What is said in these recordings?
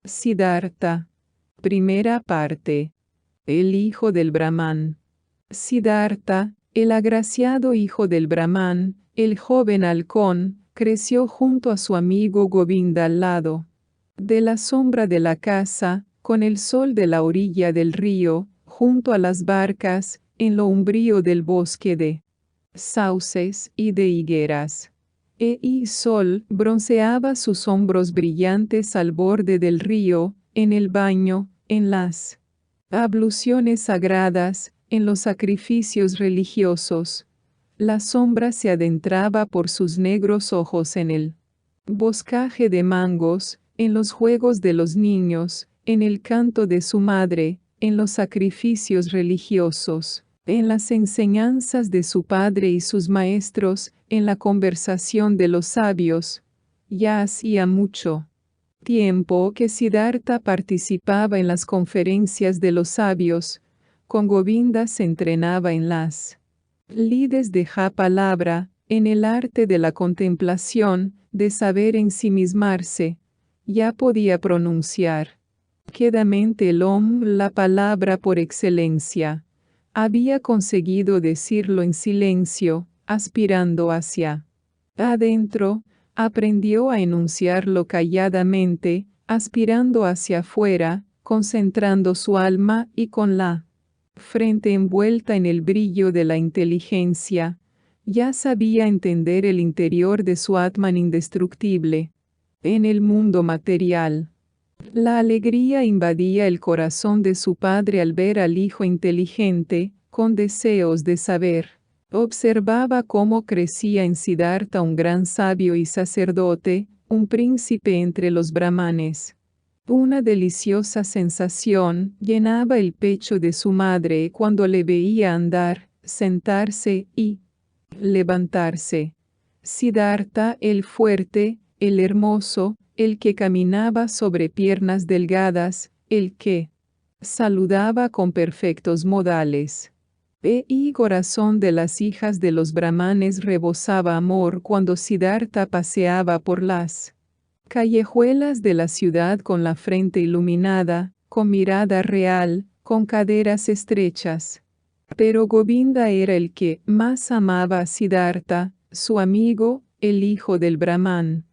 Siddhartha. Primera parte. El hijo del Brahman. Siddhartha, el agraciado hijo del Brahman, el joven halcón, creció junto a su amigo Govinda al lado. De la sombra de la casa, con el sol de la orilla del río, junto a las barcas, en lo umbrío del bosque de sauces y de higueras. El sol bronceaba sus hombros brillantes al borde del río, en el baño, en las abluciones sagradas, en los sacrificios religiosos. La sombra se adentraba por sus negros ojos en el boscaje de mangos, en los juegos de los niños, en el canto de su madre, en los sacrificios religiosos, en las enseñanzas de su padre y sus maestros, en la conversación de los sabios. Ya hacía mucho tiempo que Siddhartha participaba en las conferencias de los sabios. Con Govinda se entrenaba en las lides de palabra, en el arte de la contemplación, de saber ensimismarse. Ya podía pronunciar quedamente el Om, la palabra por excelencia. Había conseguido decirlo en silencio, aspirando hacia adentro. Aprendió a enunciarlo calladamente, aspirando hacia afuera, concentrando su alma y con la frente envuelta en el brillo de la inteligencia. Ya sabía entender el interior de su Atman indestructible. En el mundo material, la alegría invadía el corazón de su padre al ver al hijo inteligente, con deseos de saber. Observaba cómo crecía en Siddhartha un gran sabio y sacerdote, un príncipe entre los brahmanes. Una deliciosa sensación llenaba el pecho de su madre cuando le veía andar, sentarse y levantarse. Siddhartha, el fuerte, el hermoso, el que caminaba sobre piernas delgadas, el que saludaba con perfectos modales. El corazón de las hijas de los brahmanes rebosaba amor cuando Siddhartha paseaba por las callejuelas de la ciudad con la frente iluminada, con mirada real, con caderas estrechas. Pero Govinda era el que más amaba a Siddhartha, su amigo, el hijo del Brahman.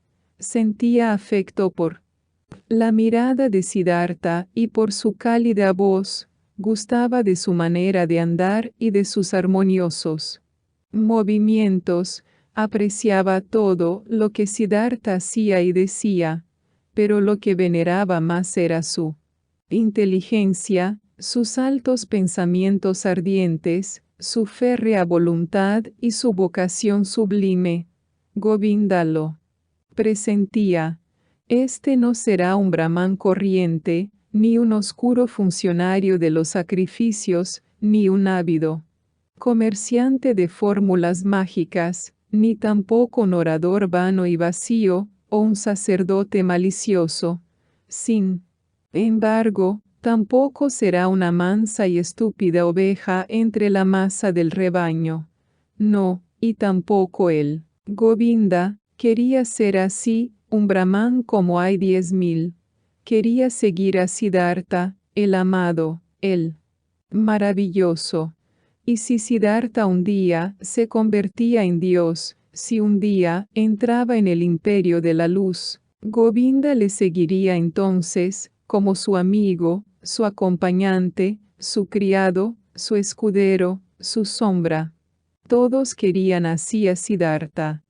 Sentía afecto por la mirada de Siddhartha y por su cálida voz. Gustaba de su manera de andar y de sus armoniosos movimientos. Apreciaba todo lo que Siddhartha hacía y decía, pero lo que veneraba más era su inteligencia, sus altos pensamientos ardientes, su férrea voluntad y su vocación sublime. Govinda lo presentía. Este no será un brahman corriente, ni un oscuro funcionario de los sacrificios, ni un ávido comerciante de fórmulas mágicas, ni tampoco un orador vano y vacío, o un sacerdote malicioso. Sin embargo, tampoco será una mansa y estúpida oveja entre la masa del rebaño. No, y tampoco él. Govinda quería ser así, un brahman como hay 10,000. Quería seguir a Siddhartha, el amado, el maravilloso. Y si Siddhartha un día se convertía en Dios, si un día entraba en el imperio de la luz, Govinda le seguiría entonces, como su amigo, su acompañante, su criado, su escudero, su sombra. Todos querían así a Siddhartha.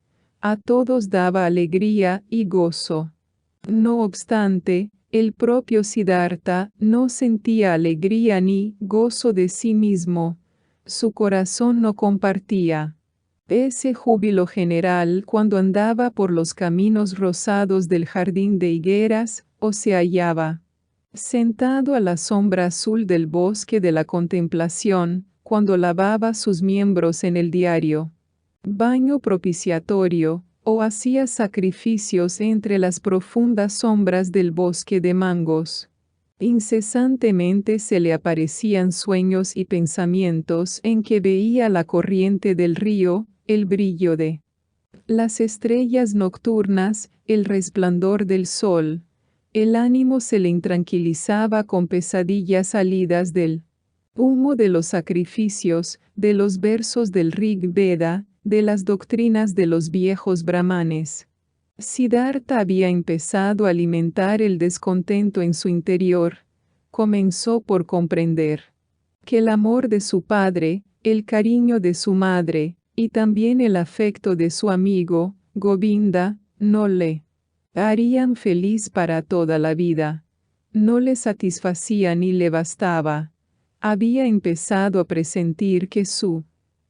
A todos daba alegría y gozo. No obstante, el propio Siddhartha no sentía alegría ni gozo de sí mismo. Su corazón no compartía ese júbilo general cuando andaba por los caminos rosados del jardín de higueras, o se hallaba sentado a la sombra azul del bosque de la contemplación, cuando lavaba sus miembros en el diario baño propiciatorio, o hacía sacrificios entre las profundas sombras del bosque de mangos. Incesantemente se le aparecían sueños y pensamientos en que veía la corriente del río, el brillo de las estrellas nocturnas, el resplandor del sol. El ánimo se le intranquilizaba con pesadillas salidas del humo de los sacrificios, de los versos del Rig Veda, de las doctrinas de los viejos brahmanes. Siddhartha había empezado a alimentar el descontento en su interior. Comenzó por comprender que el amor de su padre, el cariño de su madre, y también el afecto de su amigo, Govinda, no le harían feliz para toda la vida. No le satisfacía ni le bastaba. Había empezado a presentir que su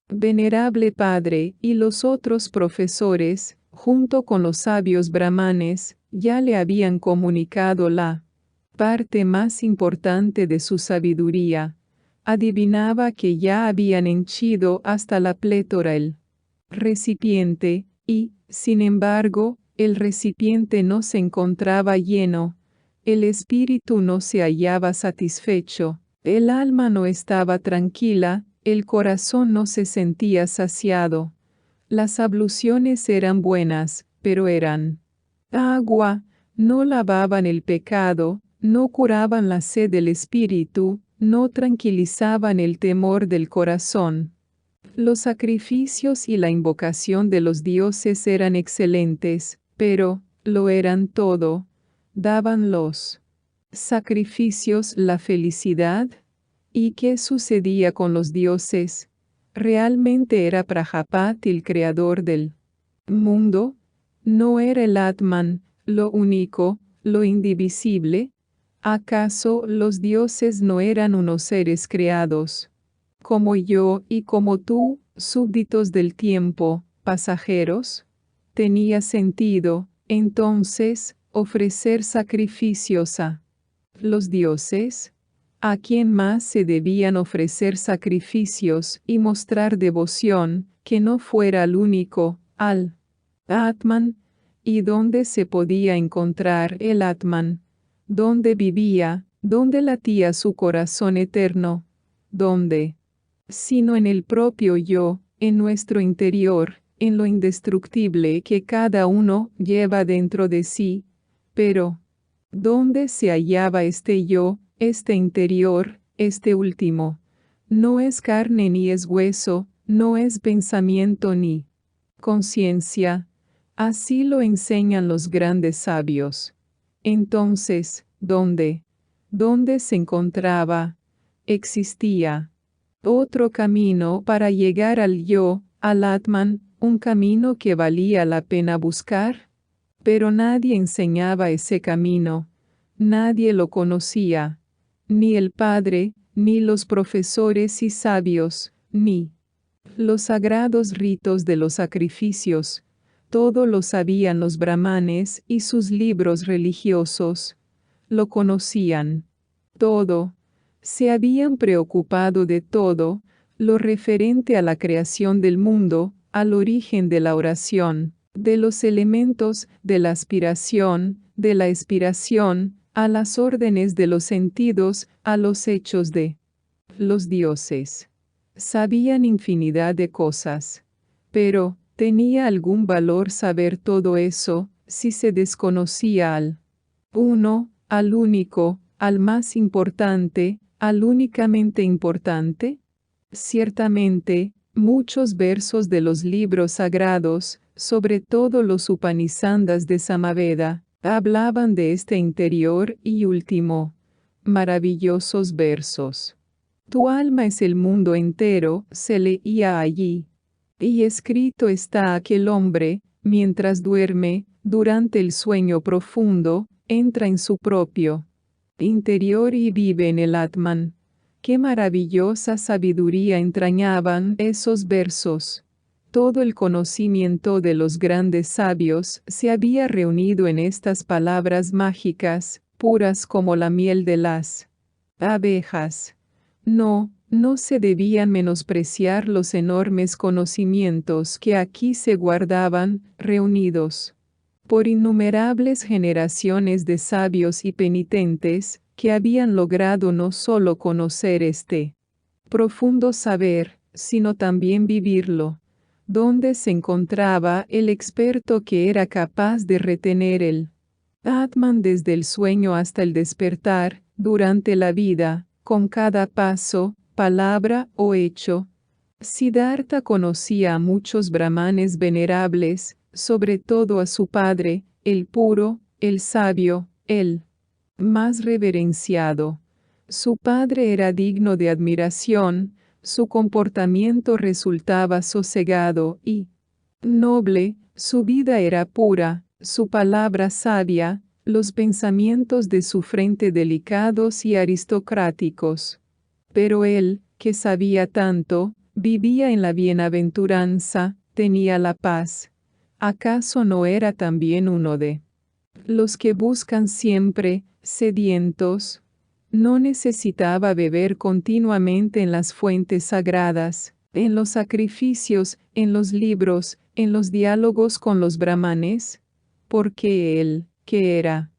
venerable padre y los otros profesores, junto con los sabios brahmanes, ya le habían comunicado la parte más importante de su sabiduría. Adivinaba que ya habían henchido hasta la plétora el recipiente, y, sin embargo, el recipiente no se encontraba lleno, el espíritu no se hallaba satisfecho, el alma no estaba tranquila, el corazón no se sentía saciado. Las abluciones eran buenas, pero eran agua, no lavaban el pecado, no curaban la sed del espíritu, no tranquilizaban el temor del corazón. Los sacrificios y la invocación de los dioses eran excelentes, pero lo eran todo. ¿Daban los sacrificios la felicidad? ¿Y qué sucedía con los dioses? ¿Realmente era Prajapati el creador del mundo? ¿No era el Atman, lo único, lo indivisible? ¿Acaso los dioses no eran unos seres creados, como yo y como tú, súbditos del tiempo, pasajeros? Tenía sentido, entonces, ofrecer sacrificios a los dioses. ¿A quién más se debían ofrecer sacrificios y mostrar devoción que no fuera al único, al Atman? ¿Y dónde se podía encontrar el Atman? ¿Dónde vivía? ¿Dónde latía su corazón eterno? ¿Dónde? Sino en el propio yo, en nuestro interior, en lo indestructible que cada uno lleva dentro de sí. Pero, ¿dónde se hallaba este yo, este interior, este último? No es carne ni es hueso, no es pensamiento ni conciencia. Así lo enseñan los grandes sabios. Entonces, ¿dónde? ¿Dónde se encontraba? Existía otro camino para llegar al yo, al Atman, un camino que valía la pena buscar. Pero nadie enseñaba ese camino. Nadie lo conocía. Ni el Padre, ni los profesores y sabios, ni los sagrados ritos de los sacrificios. Todo lo sabían los brahmanes y sus libros religiosos. Lo conocían. Todo. Se habían preocupado de todo, lo referente a la creación del mundo, al origen de la oración, de los elementos, de la aspiración, de la expiración, a las órdenes de los sentidos, a los hechos de los dioses. Sabían infinidad de cosas. Pero, ¿tenía algún valor saber todo eso, si se desconocía al uno, al único, al más importante, al únicamente importante? Ciertamente, muchos versos de los libros sagrados, sobre todo los Upanishads de Samaveda, hablaban de este interior y último. Maravillosos versos. Tu alma es el mundo entero, se leía allí. Y escrito está aquel hombre, mientras duerme, durante el sueño profundo, entra en su propio interior y vive en el Atman. Qué maravillosa sabiduría entrañaban esos versos. Todo el conocimiento de los grandes sabios se había reunido en estas palabras mágicas, puras como la miel de las abejas. No, no se debían menospreciar los enormes conocimientos que aquí se guardaban, reunidos por innumerables generaciones de sabios y penitentes, que habían logrado no solo conocer este profundo saber, sino también vivirlo. ¿Dónde se encontraba el experto que era capaz de retener el Atman desde el sueño hasta el despertar, durante la vida, con cada paso, palabra o hecho. Siddhartha conocía a muchos brahmanes venerables, sobre todo a su padre, el puro, el sabio, el más reverenciado. Su padre era digno de admiración, su comportamiento resultaba sosegado y noble, su vida era pura, su palabra sabia, los pensamientos de su frente delicados y aristocráticos. Pero él, que sabía tanto, vivía en la bienaventuranza, tenía la paz. ¿Acaso no era también uno de los que buscan siempre, sedientos? No necesitaba beber continuamente en las fuentes sagradas, en los sacrificios, en los libros, en los diálogos con los brahmanes, porque él, que era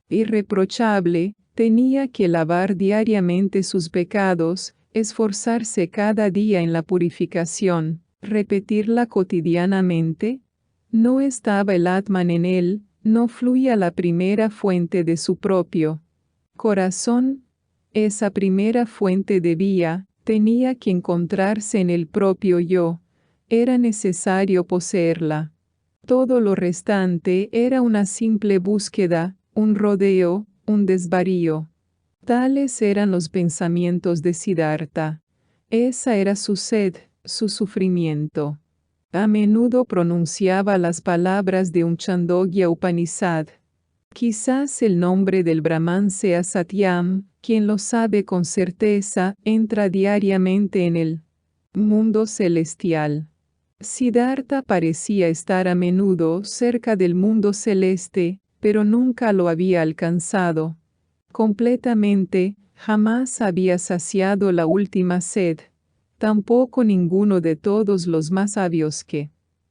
irreprochable, tenía que lavar diariamente sus pecados, esforzarse cada día en la purificación, repetirla cotidianamente. No estaba el Atman en él, no fluía la primera fuente de su propio corazón. Esa primera fuente tenía que encontrarse en el propio yo. Era necesario poseerla. Todo lo restante era una simple búsqueda, un rodeo, un desvarío. Tales eran los pensamientos de Siddhartha. Esa era su sed, su sufrimiento. A menudo pronunciaba las palabras de un Chandogya Upanishad. Quizás el nombre del Brahman sea Satyam, quien lo sabe con certeza, entra diariamente en el mundo celestial. Siddhartha parecía estar a menudo cerca del mundo celeste, pero nunca lo había alcanzado completamente, jamás había saciado la última sed. Tampoco ninguno de todos los más sabios que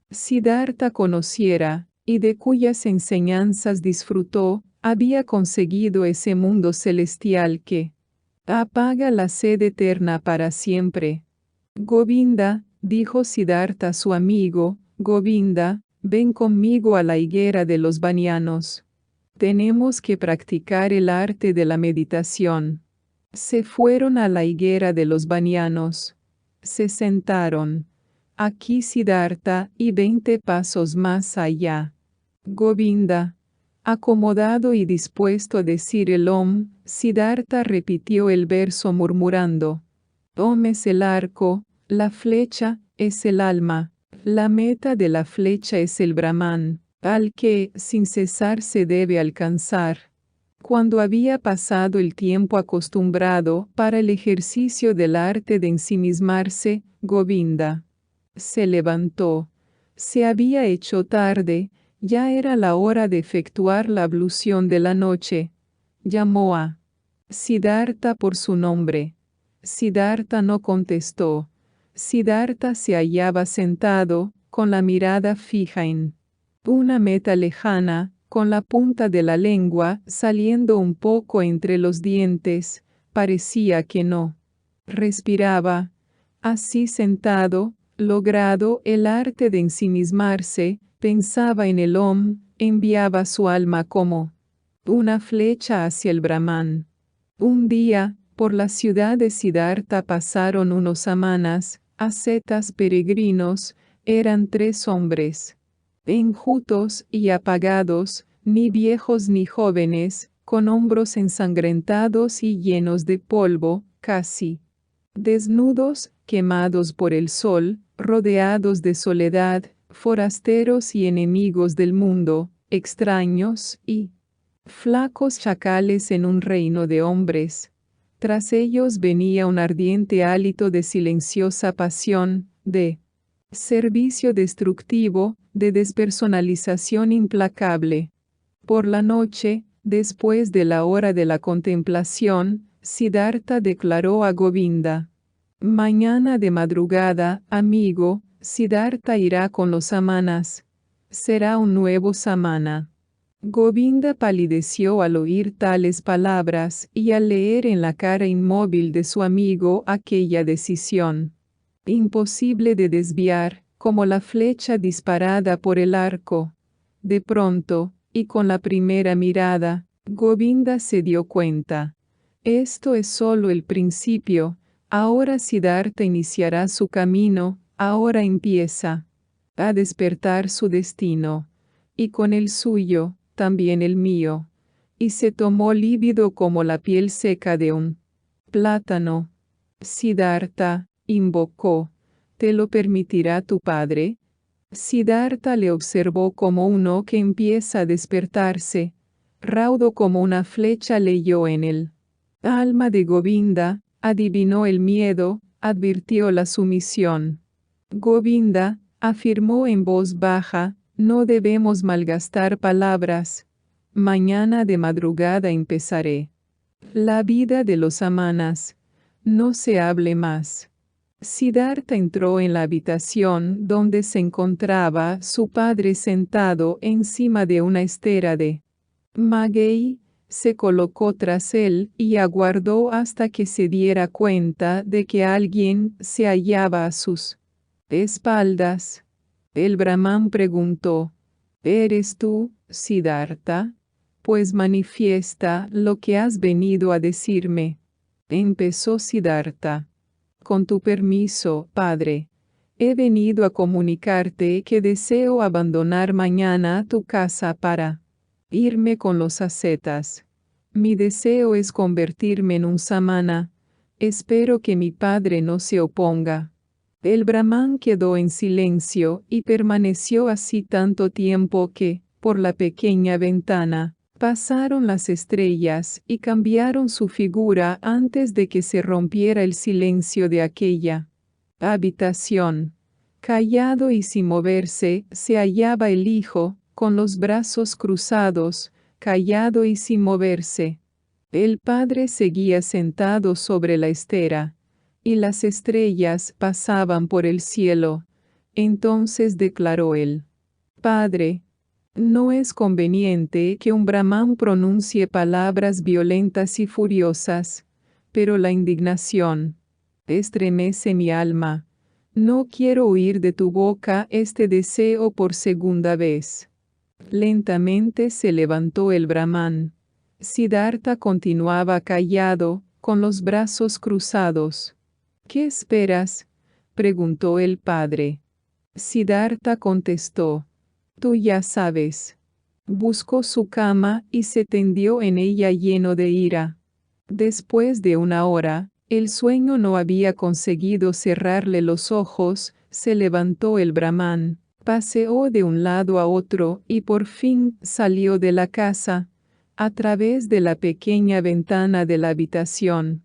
Siddhartha conociera, y de cuyas enseñanzas disfrutó, había conseguido ese mundo celestial que apaga la sed eterna para siempre. Govinda, dijo Siddhartha a su amigo, Govinda, ven conmigo a la higuera de los banianos. Tenemos que practicar el arte de la meditación. Se fueron a la higuera de los banianos. Se sentaron. Aquí Siddhartha y 20 pasos más allá. Govinda. Acomodado y dispuesto a decir el Om, Siddhartha repitió el verso murmurando. Om es el arco, la flecha es el alma, la meta de la flecha es el Brahman, al que, sin cesar, se debe alcanzar. Cuando había pasado el tiempo acostumbrado para el ejercicio del arte de ensimismarse, Govinda se levantó. Se había hecho tarde, ya era la hora de efectuar la ablución de la noche. Llamó a Siddhartha por su nombre. Siddhartha no contestó. Siddhartha se hallaba sentado, con la mirada fija en una meta lejana, con la punta de la lengua saliendo un poco entre los dientes. Parecía que no respiraba. Así sentado, logrado el arte de ensimismarse, pensaba en el Om, enviaba su alma como una flecha hacia el Brahman. Un día, por la ciudad de Siddhartha pasaron unos samanas, ascetas peregrinos, eran 3 hombres, enjutos y apagados, ni viejos ni jóvenes, con hombros ensangrentados y llenos de polvo, casi desnudos, quemados por el sol, rodeados de soledad, forasteros y enemigos del mundo, extraños y flacos chacales en un reino de hombres. Tras ellos venía un ardiente hálito de silenciosa pasión, de servicio destructivo, de despersonalización implacable. Por la noche, después de la hora de la contemplación, Siddhartha declaró a Govinda: mañana de madrugada, amigo, Siddhartha irá con los samanas. Será un nuevo samana. Govinda palideció al oír tales palabras y al leer en la cara inmóvil de su amigo aquella decisión imposible de desviar, como la flecha disparada por el arco. De pronto, y con la primera mirada, Govinda se dio cuenta. Esto es solo el principio, ahora Siddhartha iniciará su camino, ahora empieza a despertar su destino, y con el suyo, también el mío. Y se tomó lívido como la piel seca de un plátano. Siddhartha invocó, ¿te lo permitirá tu padre? Siddhartha le observó como uno que empieza a despertarse. Raudo como una flecha leyó en él. Alma de Govinda, adivinó el miedo, advirtió la sumisión. Govinda, afirmó en voz baja, no debemos malgastar palabras. Mañana de madrugada empezaré. La vida de los amanas. No se hable más. Siddhartha entró en la habitación donde se encontraba su padre sentado encima de una estera de maguey, se colocó tras él y aguardó hasta que se diera cuenta de que alguien se hallaba a sus espaldas. El Brahman preguntó, ¿eres tú, Siddhartha? Pues manifiesta lo que has venido a decirme. Empezó Siddhartha. Con tu permiso, padre, he venido a comunicarte que deseo abandonar mañana tu casa para irme con los ascetas. Mi deseo es convertirme en un samana. Espero que mi padre no se oponga. El Brahman quedó en silencio y permaneció así tanto tiempo que, por la pequeña ventana, pasaron las estrellas y cambiaron su figura antes de que se rompiera el silencio de aquella habitación. Callado y sin moverse, se hallaba el hijo, con los brazos cruzados, callado y sin moverse. El padre seguía sentado sobre la estera, y las estrellas pasaban por el cielo. Entonces declaró él: Padre, no es conveniente que un Brahman pronuncie palabras violentas y furiosas, pero la indignación estremece mi alma. No quiero oír de tu boca este deseo por segunda vez. Lentamente se levantó el Brahman. Siddhartha continuaba callado, con los brazos cruzados. ¿Qué esperas?, preguntó el padre. Siddhartha contestó: Tú ya sabes. Buscó su cama y se tendió en ella lleno de ira. Después de una hora, el sueño no había conseguido cerrarle los ojos, se levantó el Brahman, paseó de un lado a otro y por fin salió de la casa, a través de la pequeña ventana de la habitación.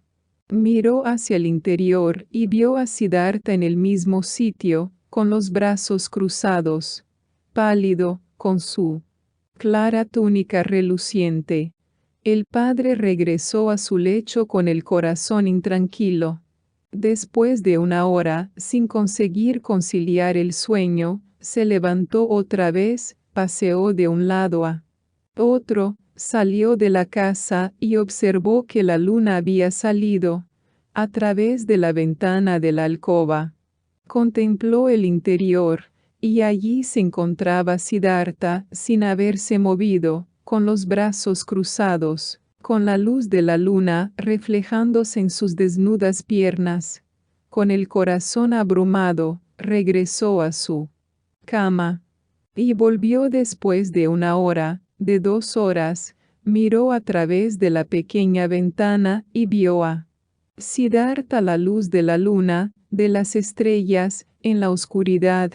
Miró hacia el interior y vio a Siddhartha en el mismo sitio, con los brazos cruzados, pálido, con su clara túnica reluciente. El padre regresó a su lecho con el corazón intranquilo. Después de una hora, sin conseguir conciliar el sueño, se levantó otra vez, paseó de un lado a otro, salió de la casa y observó que la luna había salido a través de la ventana de la alcoba. Contempló el interior, y allí se encontraba Siddhartha sin haberse movido, con los brazos cruzados, con la luz de la luna reflejándose en sus desnudas piernas. Con el corazón abrumado, regresó a su cama. Y volvió después de una hora, de 2 horas, miró a través de la pequeña ventana y vio a Siddhartha la luz de la luna, de las estrellas, en la oscuridad.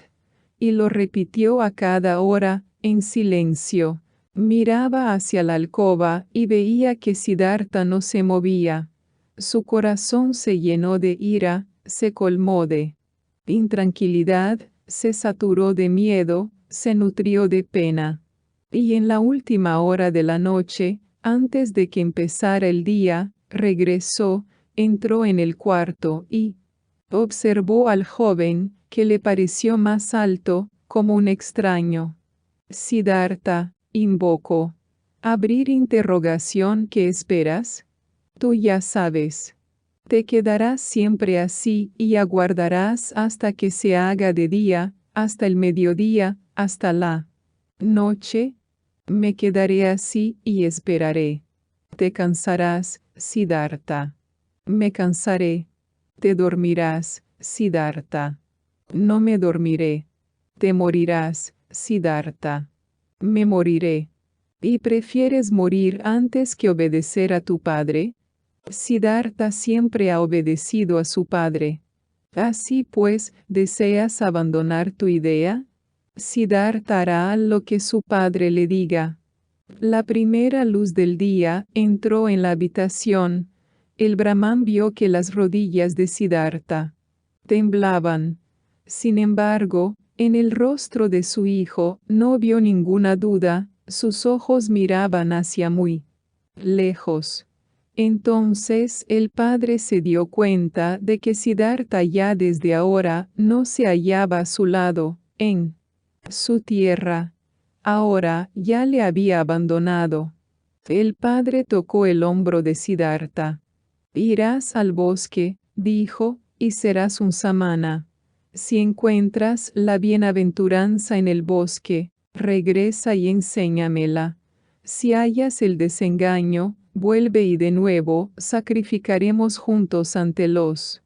Y lo repitió a cada hora, en silencio. Miraba hacia la alcoba y veía que Siddhartha no se movía. Su corazón se llenó de ira, se colmó de intranquilidad, se saturó de miedo, se nutrió de pena. Y en la última hora de la noche, antes de que empezara el día, regresó, entró en el cuarto y observó al joven, que le pareció más alto, como un extraño. Siddhartha invocó. Abrir interrogación, ¿qué esperas? Tú ya sabes. Te quedarás siempre así y aguardarás hasta que se haga de día, hasta el mediodía, hasta la noche. Me quedaré así y esperaré. Te cansarás, Siddhartha. Me cansaré. Te dormirás, Siddhartha. No me dormiré. Te morirás, Siddhartha. Me moriré. ¿Y prefieres morir antes que obedecer a tu padre? Siddhartha siempre ha obedecido a su padre. Así pues, ¿deseas abandonar tu idea? Siddhartha hará lo que su padre le diga. La primera luz del día entró en la habitación. El Brahman vio que las rodillas de Siddhartha temblaban. Sin embargo, en el rostro de su hijo no vio ninguna duda, sus ojos miraban hacia muy lejos. Entonces el padre se dio cuenta de que Siddhartha ya desde ahora no se hallaba a su lado, en su tierra. Ahora ya le había abandonado. El padre tocó el hombro de Siddhartha. Irás al bosque, dijo, y serás un samana. Si encuentras la bienaventuranza en el bosque, regresa y enséñamela. Si hallas el desengaño, vuelve y de nuevo sacrificaremos juntos ante los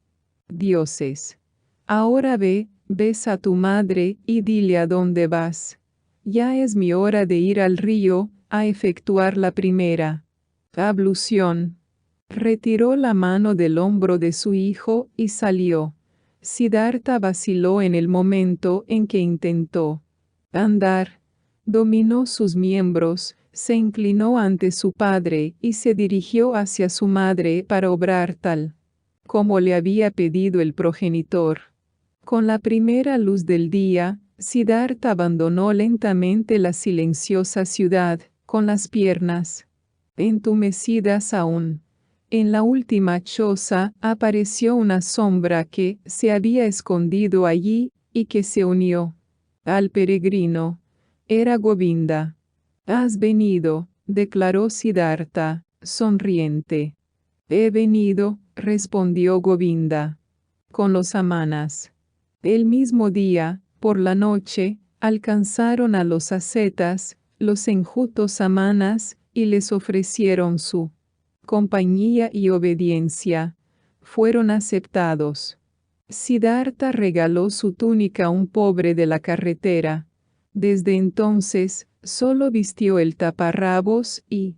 dioses. Ahora ve, besa a tu madre y dile a dónde vas. Ya es mi hora de ir al río, a efectuar la primera ablución. Retiró la mano del hombro de su hijo y salió. Siddhartha vaciló en el momento en que intentó andar. Dominó sus miembros, se inclinó ante su padre y se dirigió hacia su madre para obrar tal como le había pedido el progenitor. Con la primera luz del día, Siddhartha abandonó lentamente la silenciosa ciudad, con las piernas entumecidas aún. En la última choza apareció una sombra que se había escondido allí y que se unió al peregrino. Era Govinda. Has venido, declaró Siddhartha, sonriente. He venido, respondió Govinda, con los samanas. El mismo día, por la noche, alcanzaron a los ascetas, los enjutos samanas, y les ofrecieron su compañía y obediencia. Fueron aceptados. Siddhartha regaló su túnica a un pobre de la carretera. Desde entonces, solo vistió el taparrabos y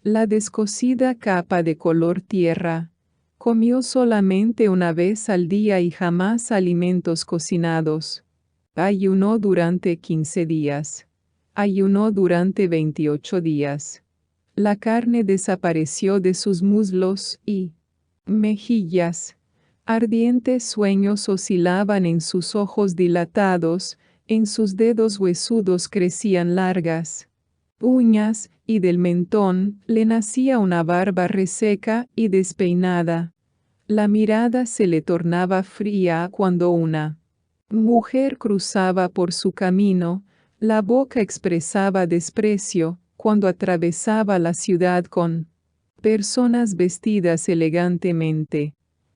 la descosida capa de color tierra. Comió solamente una vez al día y jamás alimentos cocinados. Ayunó durante 15 días. Ayunó durante 28 días. La carne desapareció de sus muslos y mejillas. Ardientes sueños oscilaban en sus ojos dilatados, en sus dedos huesudos crecían largas uñas, y del mentón le nacía una barba reseca y despeinada. La mirada se le tornaba fría cuando una mujer cruzaba por su camino, la boca expresaba desprecio cuando atravesaba la ciudad con personas vestidas elegantemente.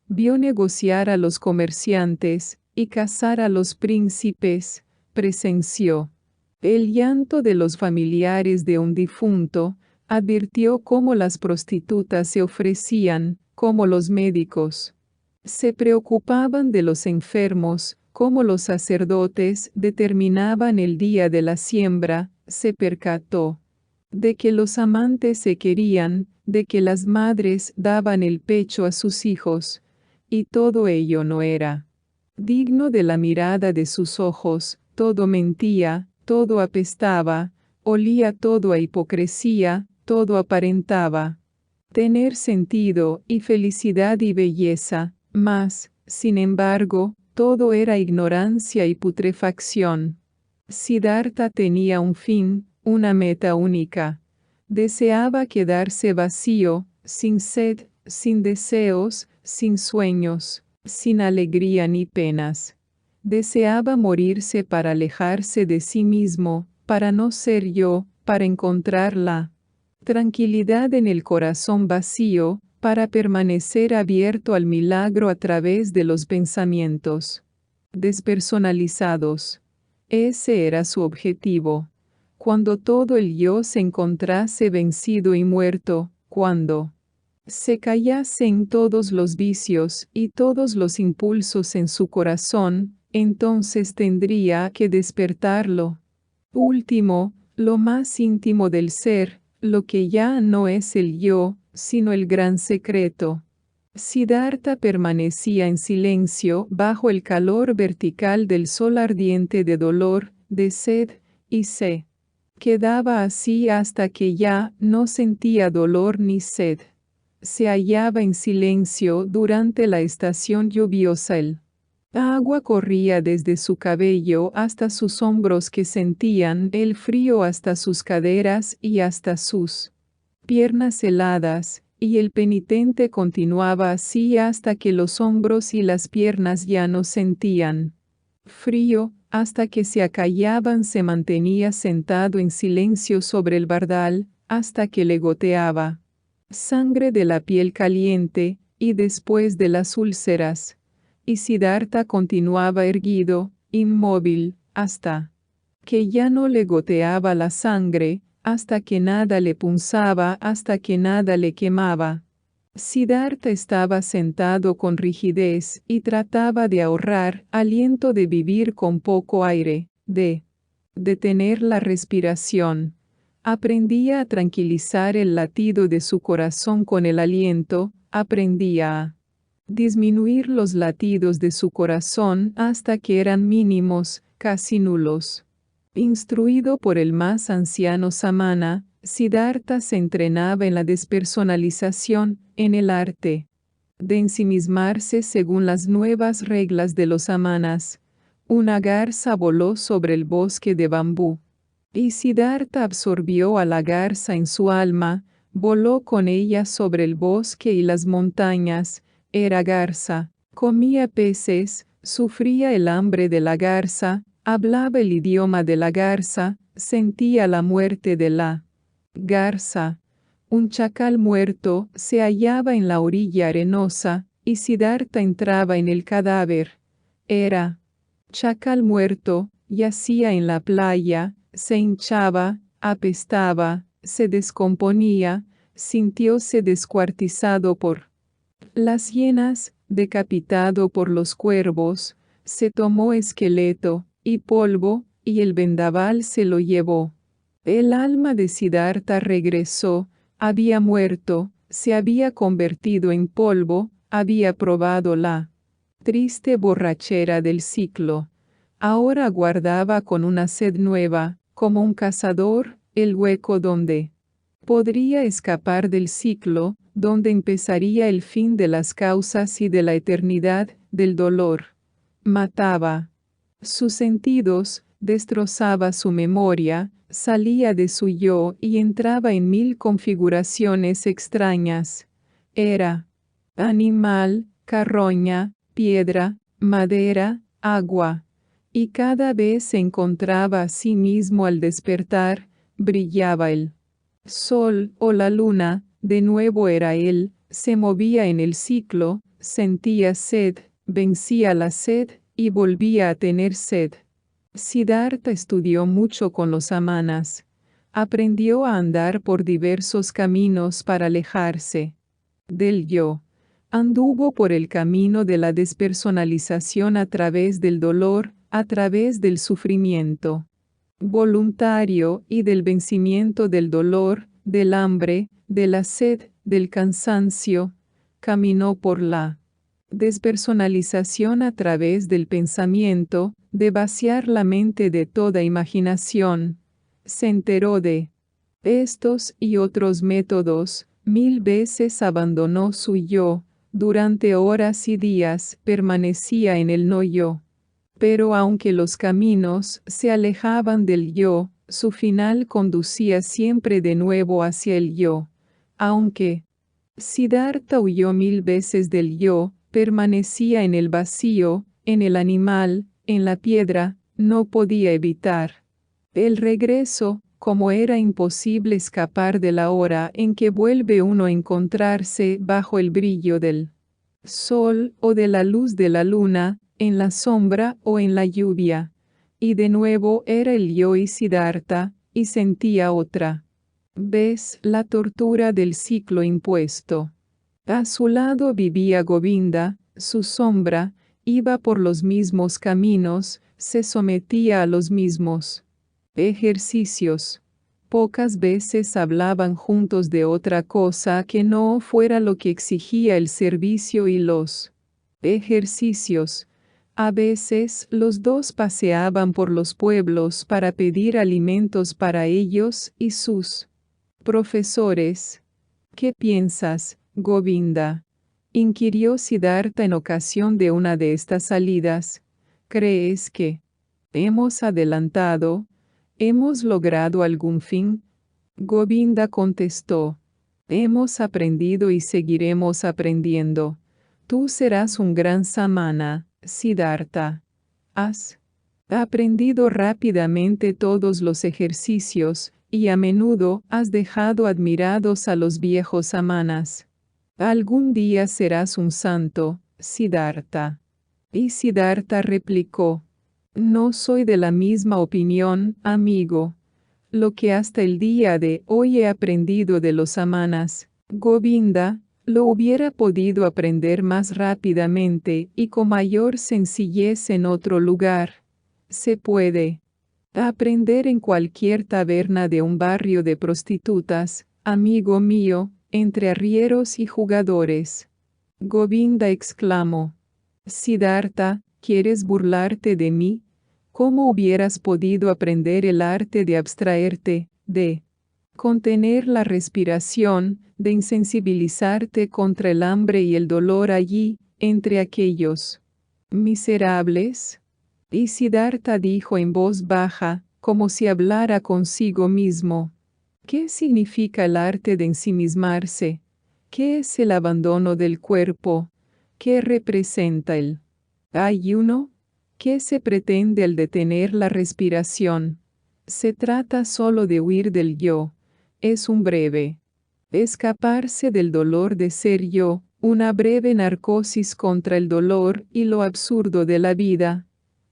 Vio negociar a los comerciantes y cazar a los príncipes, presenció el llanto de los familiares de un difunto, advirtió cómo las prostitutas se ofrecían, cómo los médicos se preocupaban de los enfermos, cómo los sacerdotes determinaban el día de la siembra, se percató de que los amantes se querían, de que las madres daban el pecho a sus hijos, y todo ello no era digno de la mirada de sus ojos, todo mentía, todo apestaba, olía todo a hipocresía, todo aparentaba tener sentido y felicidad y belleza, mas, sin embargo, todo era ignorancia y putrefacción. Siddhartha tenía un fin, una meta única. Deseaba quedarse vacío, sin sed, sin deseos, sin sueños, sin alegría ni penas. Deseaba morirse para alejarse de sí mismo, para no ser yo, para encontrar la tranquilidad en el corazón vacío, para permanecer abierto al milagro a través de los pensamientos despersonalizados. Ese era su objetivo. cuando todo el yo se encontrase vencido y muerto, cuando se callasen todos los vicios y todos los impulsos en su corazón, entonces tendría que despertarlo. Último, lo más íntimo del ser, lo que ya no es el yo, sino el gran secreto. Siddhartha permanecía en silencio bajo el calor vertical del sol ardiente de dolor, de sed, y se quedaba así hasta que ya no sentía dolor ni sed. Se hallaba en silencio durante la estación lluviosa. El agua corría desde su cabello hasta sus hombros que sentían el frío hasta sus caderas y hasta sus piernas heladas, y el penitente continuaba así hasta que los hombros y las piernas ya no sentían frío, hasta que se acallaban. Se mantenía sentado en silencio sobre el bardal, hasta que le goteaba sangre de la piel caliente, y después de las úlceras. Y Siddhartha continuaba erguido, inmóvil, hasta que ya no le goteaba la sangre, hasta que nada le punzaba, hasta que nada le quemaba. Siddhartha estaba sentado con rigidez y trataba de ahorrar aliento, de vivir con poco aire, de detener la respiración. Aprendía a tranquilizar el latido de su corazón con el aliento, aprendía a disminuir los latidos de su corazón hasta que eran mínimos, casi nulos. Instruido por el más anciano samana, Siddhartha se entrenaba en la despersonalización, en el arte de ensimismarse según las nuevas reglas de los samanas. Una garza voló sobre el bosque de bambú, y Siddhartha absorbió a la garza en su alma, voló con ella sobre el bosque y las montañas. Era garza, comía peces, sufría el hambre de la garza, hablaba el idioma de la garza, sentía la muerte de la garza. Un chacal muerto se hallaba en la orilla arenosa, y Siddhartha entraba en el cadáver. Era chacal muerto, yacía en la playa, se hinchaba, apestaba, se descomponía, sintióse descuartizado por las hienas, decapitado por los cuervos, se tomó esqueleto y polvo, y el vendaval se lo llevó. El alma de Siddhartha regresó, había muerto, se había convertido en polvo, había probado la triste borrachera del ciclo. Ahora aguardaba con una sed nueva, como un cazador, el hueco donde podría escapar del ciclo, donde empezaría el fin de las causas y de la eternidad, del dolor. Mataba sus sentidos, destrozaba su memoria, salía de su yo y entraba en 1000 configuraciones extrañas. Era animal, carroña, piedra, madera, agua. Y cada vez se encontraba a sí mismo al despertar, brillaba el sol o la luna, de nuevo era él, se movía en el ciclo, sentía sed, vencía la sed, y volvía a tener sed. Siddhartha estudió mucho con los samanas. Aprendió a andar por diversos caminos para alejarse del yo. Anduvo por el camino de la despersonalización a través del dolor, a través del sufrimiento voluntario y del vencimiento del dolor, del hambre, de la sed, del cansancio. Caminó por la despersonalización a través del pensamiento, de vaciar la mente de toda imaginación. Se enteró de estos y otros métodos, 1000 veces abandonó su yo, durante horas y días permanecía en el no yo. Pero aunque los caminos se alejaban del yo, su final conducía siempre de nuevo hacia el yo. Aunque Siddhartha huyó 1000 veces del yo, permanecía en el vacío, en el animal, en la piedra, no podía evitar el regreso, como era imposible escapar de la hora en que vuelve uno a encontrarse bajo el brillo del sol o de la luz de la luna, en la sombra o en la lluvia. Y de nuevo era el yo y Siddhartha, y sentía otra. ¿Ves la tortura del ciclo impuesto? A su lado vivía Govinda, su sombra, iba por los mismos caminos, se sometía a los mismos ejercicios. Pocas veces hablaban juntos de otra cosa que no fuera lo que exigía el servicio y los ejercicios. A veces los dos paseaban por los pueblos para pedir alimentos para ellos y sus profesores. ¿Qué piensas, Govinda? Inquirió Siddhartha en ocasión de una de estas salidas. ¿Crees que hemos adelantado? ¿Hemos logrado algún fin? Govinda contestó. Hemos aprendido y seguiremos aprendiendo. Tú serás un gran samana, Siddhartha. Has aprendido rápidamente todos los ejercicios, y a menudo has dejado admirados a los viejos samanas. Algún día serás un santo, Siddhartha. Y Siddhartha replicó, no soy de la misma opinión, amigo. Lo que hasta el día de hoy he aprendido de los samanas, Govinda, lo hubiera podido aprender más rápidamente y con mayor sencillez en otro lugar. Se puede aprender en cualquier taberna de un barrio de prostitutas, amigo mío, entre arrieros y jugadores. Govinda exclamó. Siddhartha, ¿quieres burlarte de mí? ¿Cómo hubieras podido aprender el arte de abstraerte, de contener la respiración, de insensibilizarte contra el hambre y el dolor allí, entre aquellos miserables? Y Siddhartha dijo en voz baja, como si hablara consigo mismo. ¿Qué significa el arte de ensimismarse? ¿Qué es el abandono del cuerpo? ¿Qué representa el ayuno? ¿Qué se pretende al detener la respiración? Se trata solo de huir del yo. Es un breve escaparse del dolor de ser yo, una breve narcosis contra el dolor y lo absurdo de la vida.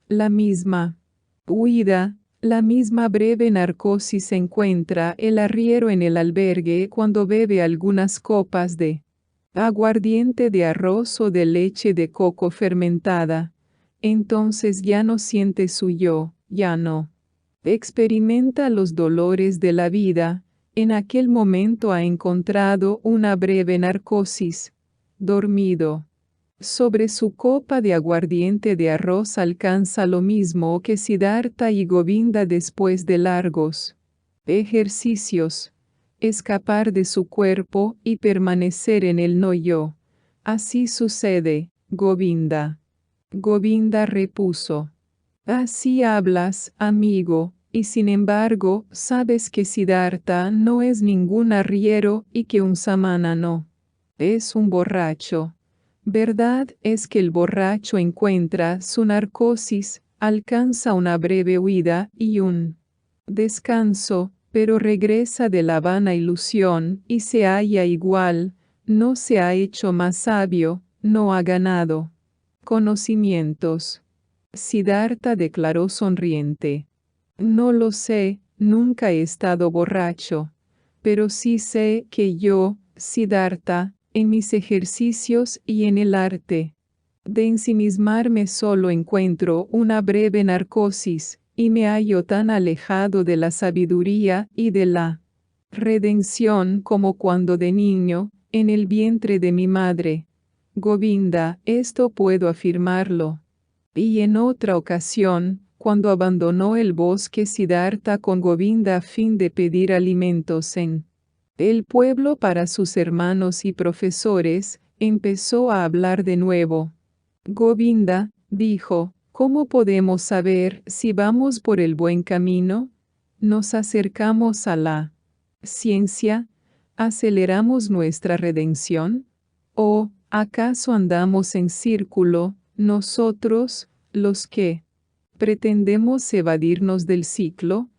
La misma huida, la misma breve narcosis encuentra el arriero en el albergue cuando bebe algunas copas de aguardiente de arroz o de leche de coco fermentada. Entonces ya no siente su yo, ya no experimenta los dolores de la vida. En aquel momento ha encontrado una breve narcosis. Dormido sobre su copa de aguardiente de arroz alcanza lo mismo que Siddhartha y Govinda después de largos ejercicios. Escapar de su cuerpo y permanecer en el no yo. Así sucede, Govinda. Govinda repuso. Así hablas, amigo, y sin embargo, sabes que Siddhartha no es ningún arriero y que un samana no es un borracho. Verdad es que el borracho encuentra su narcosis, alcanza una breve huida y un descanso, pero regresa de la vana ilusión y se halla igual, no se ha hecho más sabio, no ha ganado conocimientos. Siddhartha declaró sonriente. No lo sé, nunca he estado borracho, pero sí sé que yo, Siddhartha, en mis ejercicios y en el arte de ensimismarme solo encuentro una breve narcosis, y me hallo tan alejado de la sabiduría y de la redención como cuando de niño, en el vientre de mi madre. Govinda, esto puedo afirmarlo. Y en otra ocasión, cuando abandonó el bosque Siddhartha con Govinda a fin de pedir alimentos en el pueblo para sus hermanos y profesores, empezó a hablar de nuevo. Govinda, dijo, ¿cómo podemos saber si vamos por el buen camino? ¿Nos acercamos a la ciencia? ¿Aceleramos nuestra redención? ¿O acaso andamos en círculo, nosotros, los que pretendemos evadirnos del ciclo?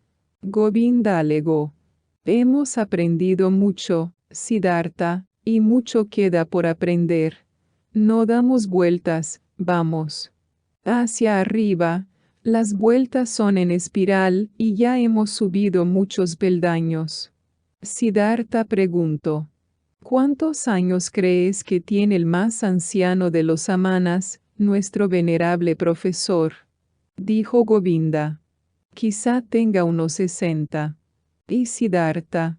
Govinda alegó. Hemos aprendido mucho, Siddhartha, y mucho queda por aprender. No damos vueltas, vamos hacia arriba, Las vueltas son en espiral y ya hemos subido muchos peldaños. Siddhartha preguntó. ¿Cuántos años crees que tiene el más anciano de los samanas, nuestro venerable profesor? Dijo Govinda. Quizá tenga unos 60. Y Siddhartha.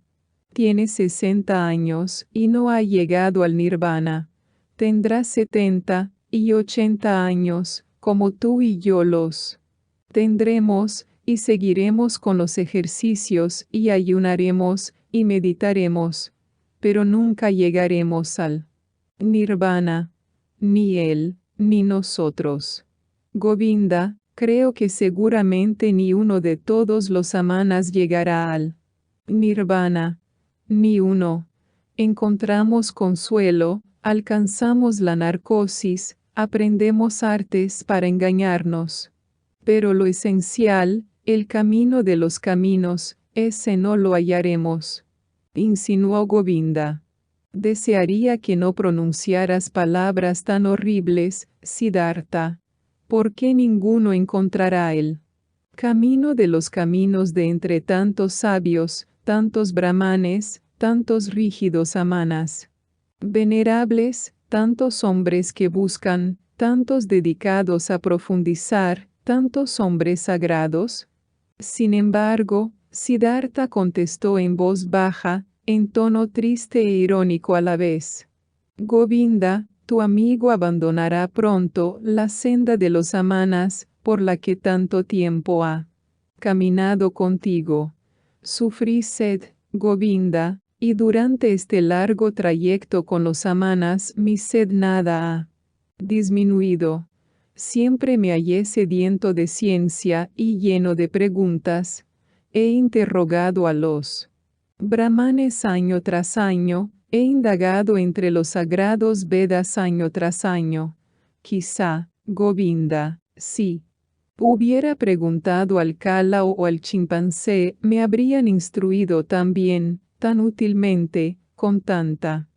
Tiene 60 años y no ha llegado al nirvana. Tendrá 70 y 80 años, como tú y yo los tendremos, y seguiremos con los ejercicios y ayunaremos y meditaremos, pero nunca llegaremos al nirvana, ni él, ni nosotros. Govinda, creo que seguramente ni uno de todos los samanas llegará al nirvana, ni uno. Encontramos consuelo, alcanzamos la narcosis, aprendemos artes para engañarnos. Pero lo esencial, el camino de los caminos, ese no lo hallaremos. Insinuó Govinda. Desearía que no pronunciaras palabras tan horribles, Siddhartha. ¿Por qué ninguno encontrará el camino de los caminos de entre tantos sabios, tantos brahmanes, tantos rígidos samanas? Venerables, tantos hombres que buscan, tantos dedicados a profundizar, tantos hombres sagrados. Sin embargo, Siddhartha contestó en voz baja, en tono triste e irónico a la vez. Govinda, tu amigo abandonará pronto la senda de los samanas, por la que tanto tiempo ha caminado contigo. Sufrí sed, Govinda, y durante este largo trayecto con los samanas mi sed nada ha disminuido. Siempre me hallé sediento de ciencia y lleno de preguntas. He interrogado a los brahmanes año tras año, he indagado entre los sagrados Vedas año tras año. Quizá, Govinda, sí. Hubiera preguntado al Kala o al chimpancé, me habrían instruido tan bien, tan útilmente, con tanta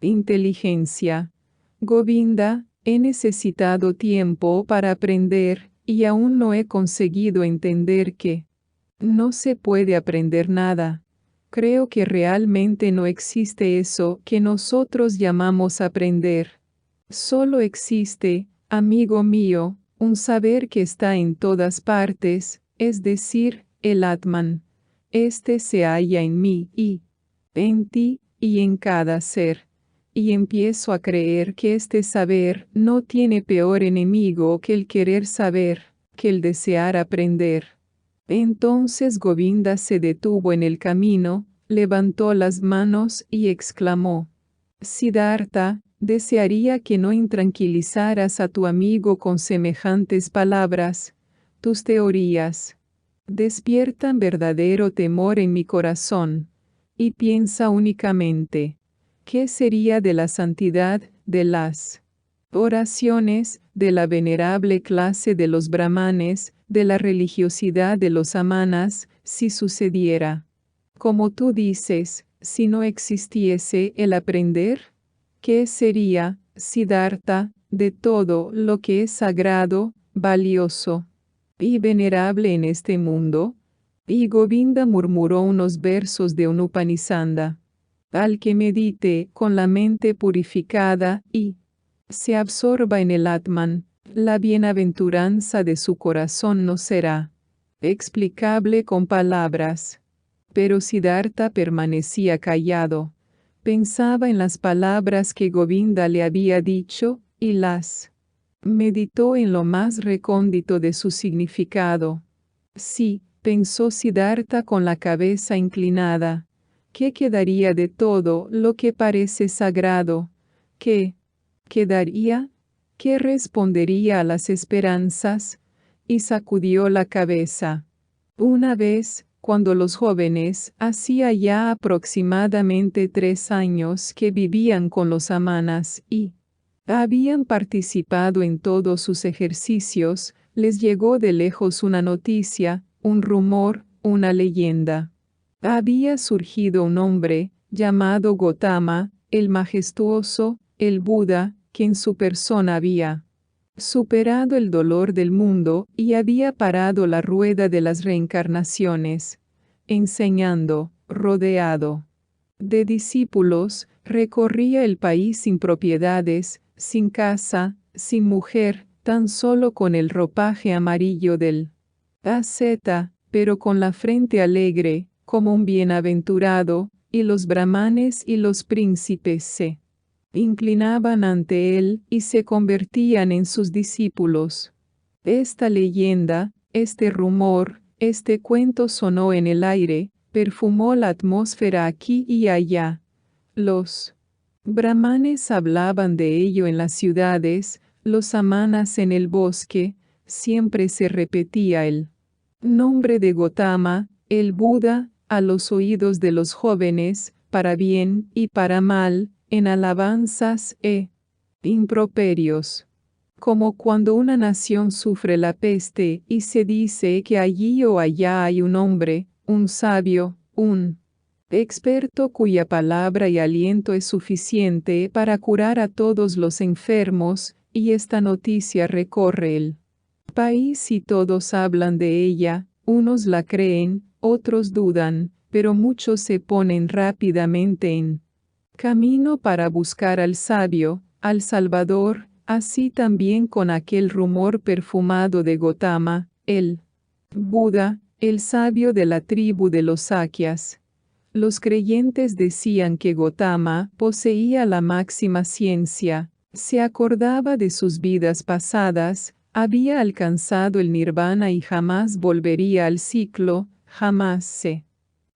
inteligencia. Govinda, he necesitado tiempo para aprender, y aún no he conseguido entender que no se puede aprender nada. Creo que realmente no existe eso que nosotros llamamos aprender. Solo existe, amigo mío, un saber que está en todas partes, es decir, el Atman. Este se halla en mí y en ti y en cada ser. Y empiezo a creer que este saber no tiene peor enemigo que el querer saber, que el desear aprender. Entonces Govinda se detuvo en el camino, levantó las manos y exclamó: Siddhartha, desearía que no intranquilizaras a tu amigo con semejantes palabras. Tus teorías despiertan verdadero temor en mi corazón. Y piensa únicamente, ¿qué sería de la santidad, de las oraciones, de la venerable clase de los brahmanes, de la religiosidad de los samanas, si sucediera? Como tú dices, si no existiese el aprender? ¿Qué sería, Siddhartha, de todo lo que es sagrado, valioso y venerable en este mundo? Y Govinda murmuró unos versos de un Upanishanda. Al que medite con la mente purificada y se absorba en el Atman, la bienaventuranza de su corazón no será explicable con palabras. Pero Siddhartha permanecía callado. Pensaba en las palabras que Govinda le había dicho, y las meditó en lo más recóndito de su significado. Sí, pensó Siddhartha con la cabeza inclinada. ¿Qué quedaría de todo lo que parece sagrado? ¿Qué quedaría? ¿Qué respondería a las esperanzas? Y sacudió la cabeza. Una vez, cuando los jóvenes, hacía ya aproximadamente 3 años que vivían con los samanas y habían participado en todos sus ejercicios, les llegó de lejos una noticia, un rumor, una leyenda. Había surgido un hombre, llamado Gotama, el majestuoso, el Buda, que en su persona había superado el dolor del mundo y había parado la rueda de las reencarnaciones, enseñando, rodeado de discípulos, recorría el país sin propiedades, sin casa, sin mujer, tan solo con el ropaje amarillo del asceta, pero con la frente alegre, como un bienaventurado, y los brahmanes y los príncipes se inclinaban ante él y se convertían en sus discípulos. Esta leyenda, este rumor, este cuento sonó en el aire, perfumó la atmósfera aquí y allá. Los brahmanes hablaban de ello en las ciudades, los samanas en el bosque, siempre se repetía el nombre de Gotama, el Buda, a los oídos de los jóvenes, para bien y para mal, en alabanzas e improperios. Como cuando una nación sufre la peste y se dice que allí o allá hay un hombre, un sabio, un experto cuya palabra y aliento es suficiente para curar a todos los enfermos, y esta noticia recorre el país y todos hablan de ella, unos la creen, otros dudan, pero muchos se ponen rápidamente en camino para buscar al sabio, al Salvador, así también con aquel rumor perfumado de Gotama, el Buda, el sabio de la tribu de los Sakyas. Los creyentes decían que Gotama poseía la máxima ciencia, se acordaba de sus vidas pasadas, había alcanzado el nirvana y jamás volvería al ciclo, jamás se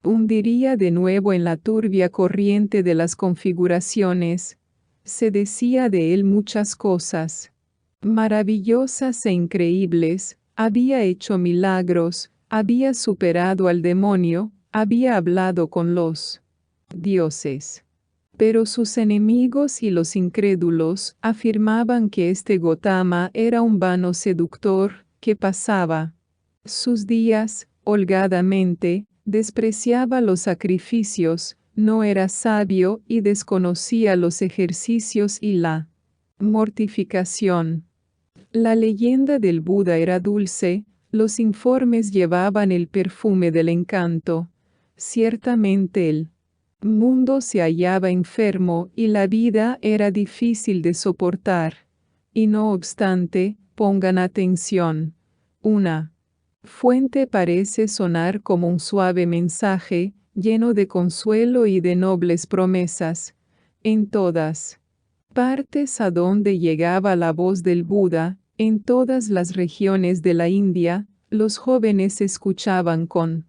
hundiría de nuevo en la turbia corriente de las configuraciones. Se decía de él muchas cosas maravillosas e increíbles, había hecho milagros, había superado al demonio, había hablado con los dioses. Pero sus enemigos y los incrédulos afirmaban que este Gotama era un vano seductor que pasaba sus días holgadamente, despreciaba los sacrificios, no era sabio y desconocía los ejercicios y la mortificación. La leyenda del Buda era dulce, los informes llevaban el perfume del encanto. Ciertamente el mundo se hallaba enfermo y la vida era difícil de soportar. Y no obstante, pongan atención. Una fuente parece sonar como un suave mensaje, lleno de consuelo y de nobles promesas. En todas partes a donde llegaba la voz del Buda, en todas las regiones de la India, los jóvenes escuchaban con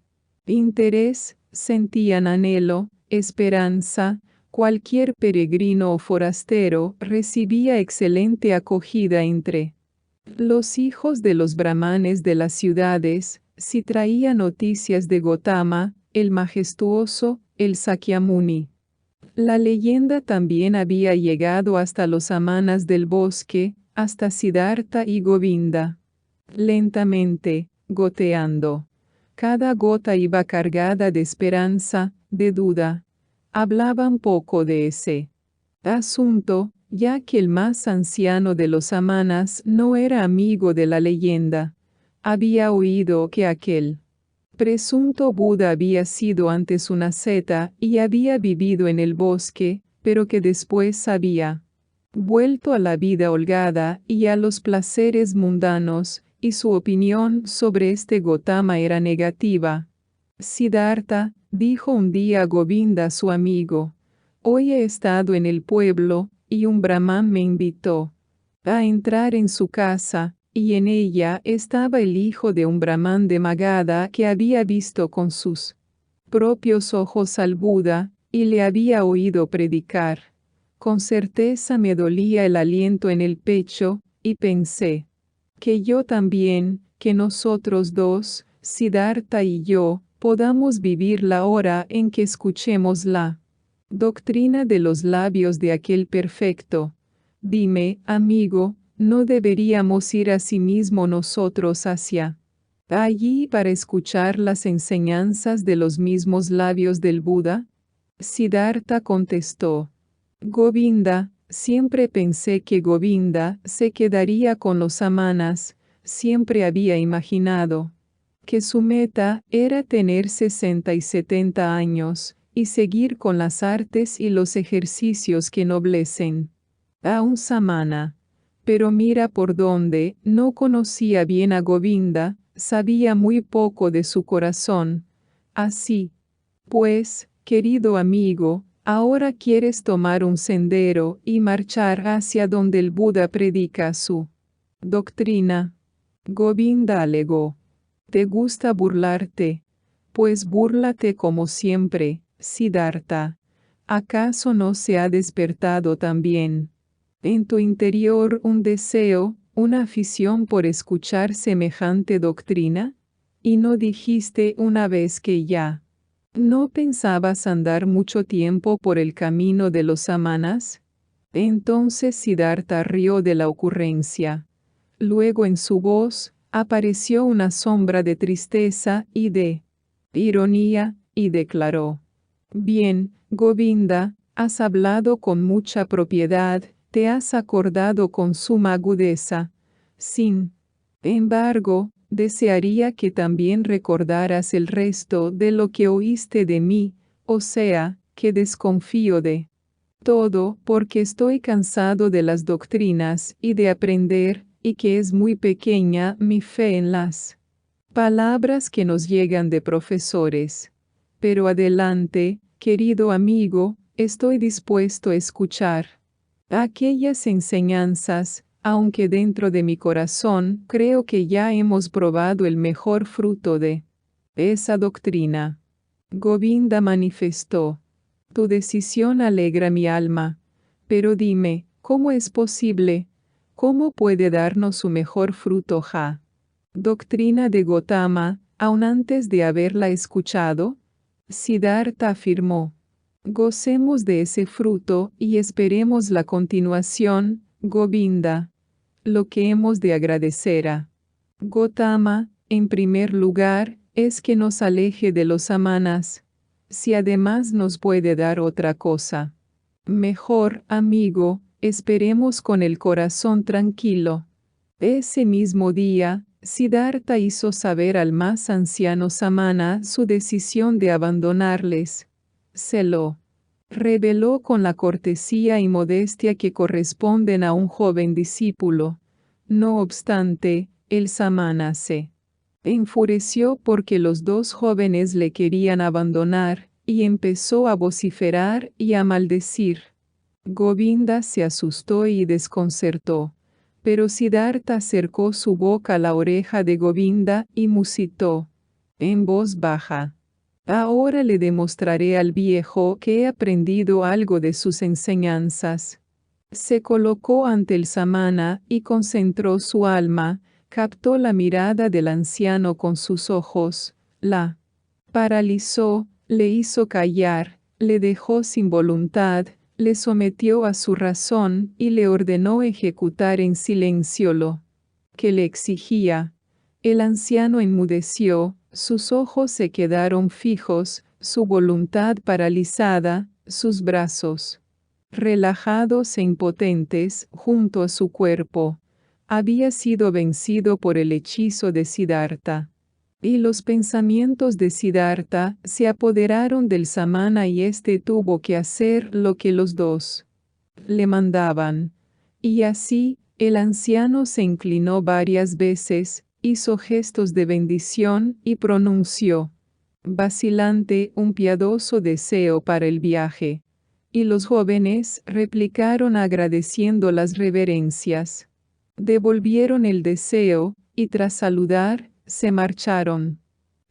interés, sentían anhelo, esperanza. Cualquier peregrino o forastero recibía excelente acogida entre los hijos de los brahmanes de las ciudades. Si traía noticias de Gotama, el majestuoso, el Sakyamuni. La leyenda también había llegado hasta los samanas del bosque, hasta Siddhartha y Govinda. Lentamente, goteando. Cada gota iba cargada de esperanza, de duda. Hablaban poco de ese asunto, ya que el más anciano de los samanas no era amigo de la leyenda. Había oído que aquel presunto Buda había sido antes una asceta y había vivido en el bosque, pero que después había vuelto a la vida holgada y a los placeres mundanos, y su opinión sobre este Gotama era negativa. Siddhartha, dijo un día a Govinda su amigo, hoy he estado en el pueblo, y un brahman me invitó a entrar en su casa, y en ella estaba el hijo de un brahman de Magadha que había visto con sus propios ojos al Buda, y le había oído predicar. Con certeza me dolía el aliento en el pecho, y pensé que yo también, que nosotros dos, Siddhartha y yo, podamos vivir la hora en que escuchemos la doctrina de los labios de aquel perfecto. Dime, amigo, ¿no deberíamos ir asimismo nosotros hacia allí para escuchar las enseñanzas de los mismos labios del Buda? Siddhartha contestó, Govinda, Siempre pensé que Govinda se quedaría con los samanas, siempre había imaginado que su meta era tener 60 y 70 años, y seguir con las artes y los ejercicios que ennoblecen a un samana. Pero mira por dónde, no conocía bien a Govinda, sabía muy poco de su corazón. Así, pues, querido amigo, ahora quieres tomar un sendero y marchar hacia donde el Buda predica su doctrina. Govinda alegó. ¿Te gusta burlarte? Pues búrlate como siempre, Siddhartha. ¿Acaso no se ha despertado también en tu interior un deseo, una afición por escuchar semejante doctrina? ¿Y no dijiste una vez que ya no pensabas andar mucho tiempo por el camino de los samanas? Entonces Siddhartha rió de la ocurrencia. Luego en su voz apareció una sombra de tristeza y de ironía, y declaró: Bien, Govinda, has hablado con mucha propiedad, te has acordado con suma agudeza. Sin embargo, desearía que también recordaras el resto de lo que oíste de mí, o sea, que desconfío de todo porque estoy cansado de las doctrinas y de aprender, y que es muy pequeña mi fe en las palabras que nos llegan de profesores. Pero adelante, querido amigo, estoy dispuesto a escuchar aquellas enseñanzas, aunque dentro de mi corazón creo que ya hemos probado el mejor fruto de esa doctrina. Govinda manifestó: Tu decisión alegra mi alma. Pero dime, ¿cómo es posible? ¿Cómo puede darnos su mejor fruto ja? Doctrina de Gotama, aun antes de haberla escuchado. Siddhartha afirmó: Gocemos de ese fruto y esperemos la continuación, Govinda. Lo que hemos de agradecer a Gotama, en primer lugar, es que nos aleje de los samanas. Si además nos puede dar otra cosa mejor, amigo, esperemos con el corazón tranquilo. Ese mismo día, Siddhartha hizo saber al más anciano samana su decisión de abandonarles. Se lo reveló con la cortesía y modestia que corresponden a un joven discípulo. No obstante, el samana se enfureció porque los dos jóvenes le querían abandonar, y empezó a vociferar y a maldecir. Govinda se asustó y desconcertó. Pero Siddhartha acercó su boca a la oreja de Govinda y musitó en voz baja: Ahora le demostraré al viejo que he aprendido algo de sus enseñanzas. Se colocó ante el samana y concentró su alma, captó la mirada del anciano con sus ojos, la paralizó, le hizo callar, le dejó sin voluntad, le sometió a su razón y le ordenó ejecutar en silencio lo que le exigía. El anciano enmudeció, sus ojos se quedaron fijos, su voluntad paralizada, sus brazos relajados e impotentes junto a su cuerpo. Había sido vencido por el hechizo de Siddhartha. Y los pensamientos de Siddhartha se apoderaron del samana y éste tuvo que hacer lo que los dos le mandaban. Y así, el anciano se inclinó varias veces, hizo gestos de bendición y pronunció, vacilante, un piadoso deseo para el viaje. Y los jóvenes replicaron agradeciendo las reverencias. Devolvieron el deseo, y tras saludar, se marcharon.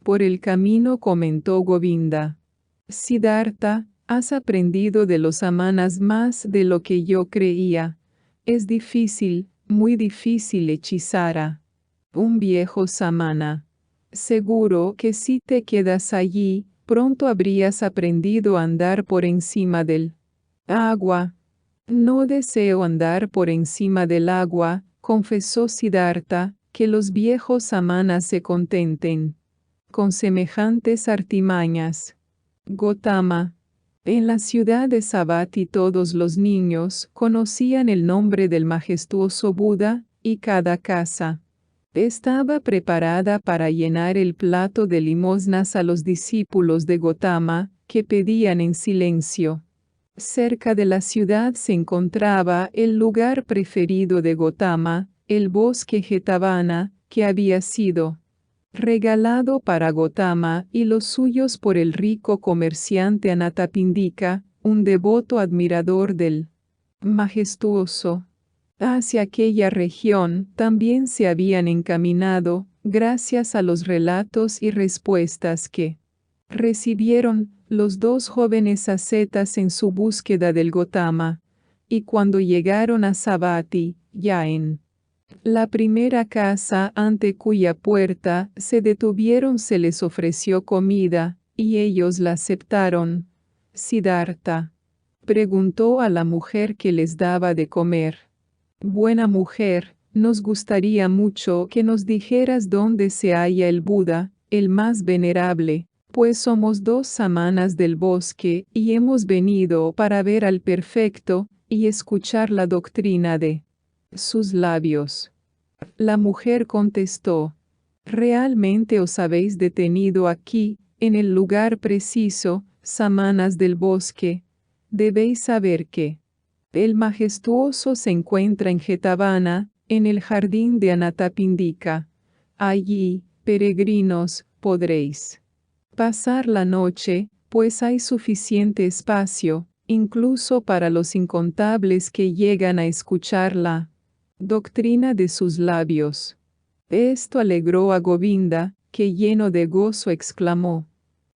Por el camino comentó Govinda: Siddhartha, has aprendido de los samanas más de lo que yo creía. Es difícil, muy difícil hechizar a un viejo samana. Seguro que si te quedas allí, pronto habrías aprendido a andar por encima del agua. No deseo andar por encima del agua, confesó Siddhartha, que los viejos samanas se contenten con semejantes artimañas. Gotama, En la ciudad de Savatthi todos los niños conocían el nombre del majestuoso Buda, y cada casa estaba preparada para llenar el plato de limosnas a los discípulos de Gotama, que pedían en silencio. Cerca de la ciudad se encontraba el lugar preferido de Gotama, el bosque Jetavana, que había sido regalado para Gotama y los suyos por el rico comerciante Anathapindika, un devoto admirador del majestuoso. Hacia aquella región también se habían encaminado, gracias a los relatos y respuestas que recibieron los dos jóvenes ascetas en su búsqueda del Gotama, y cuando llegaron a Savatthi, ya en la primera casa ante cuya puerta se detuvieron se les ofreció comida, y ellos la aceptaron. Siddhartha preguntó a la mujer que les daba de comer: Buena mujer, nos gustaría mucho que nos dijeras dónde se halla el Buda, el más venerable, pues somos dos samanas del bosque y hemos venido para ver al perfecto y escuchar la doctrina de sus labios. La mujer contestó: Realmente os habéis detenido aquí, en el lugar preciso, samanas del bosque. Debéis saber que el majestuoso se encuentra en Jetavana, en el jardín de Anathapindika. Allí, peregrinos, podréis pasar la noche, pues hay suficiente espacio, incluso para los incontables que llegan a escuchar la doctrina de sus labios. Esto alegró a Govinda, que lleno de gozo exclamó: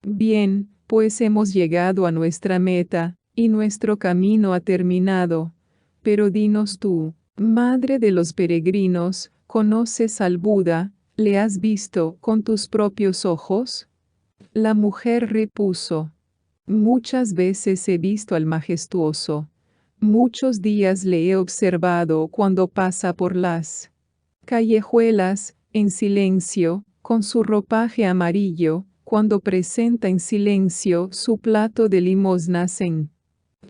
Bien, pues hemos llegado a nuestra meta, y nuestro camino ha terminado. Pero dinos tú, madre de los peregrinos, ¿conoces al Buda? ¿Le has visto con tus propios ojos? La mujer repuso: Muchas veces he visto al majestuoso. Muchos días le he observado cuando pasa por las callejuelas, en silencio, con su ropaje amarillo, cuando presenta en silencio su plato de limosnas en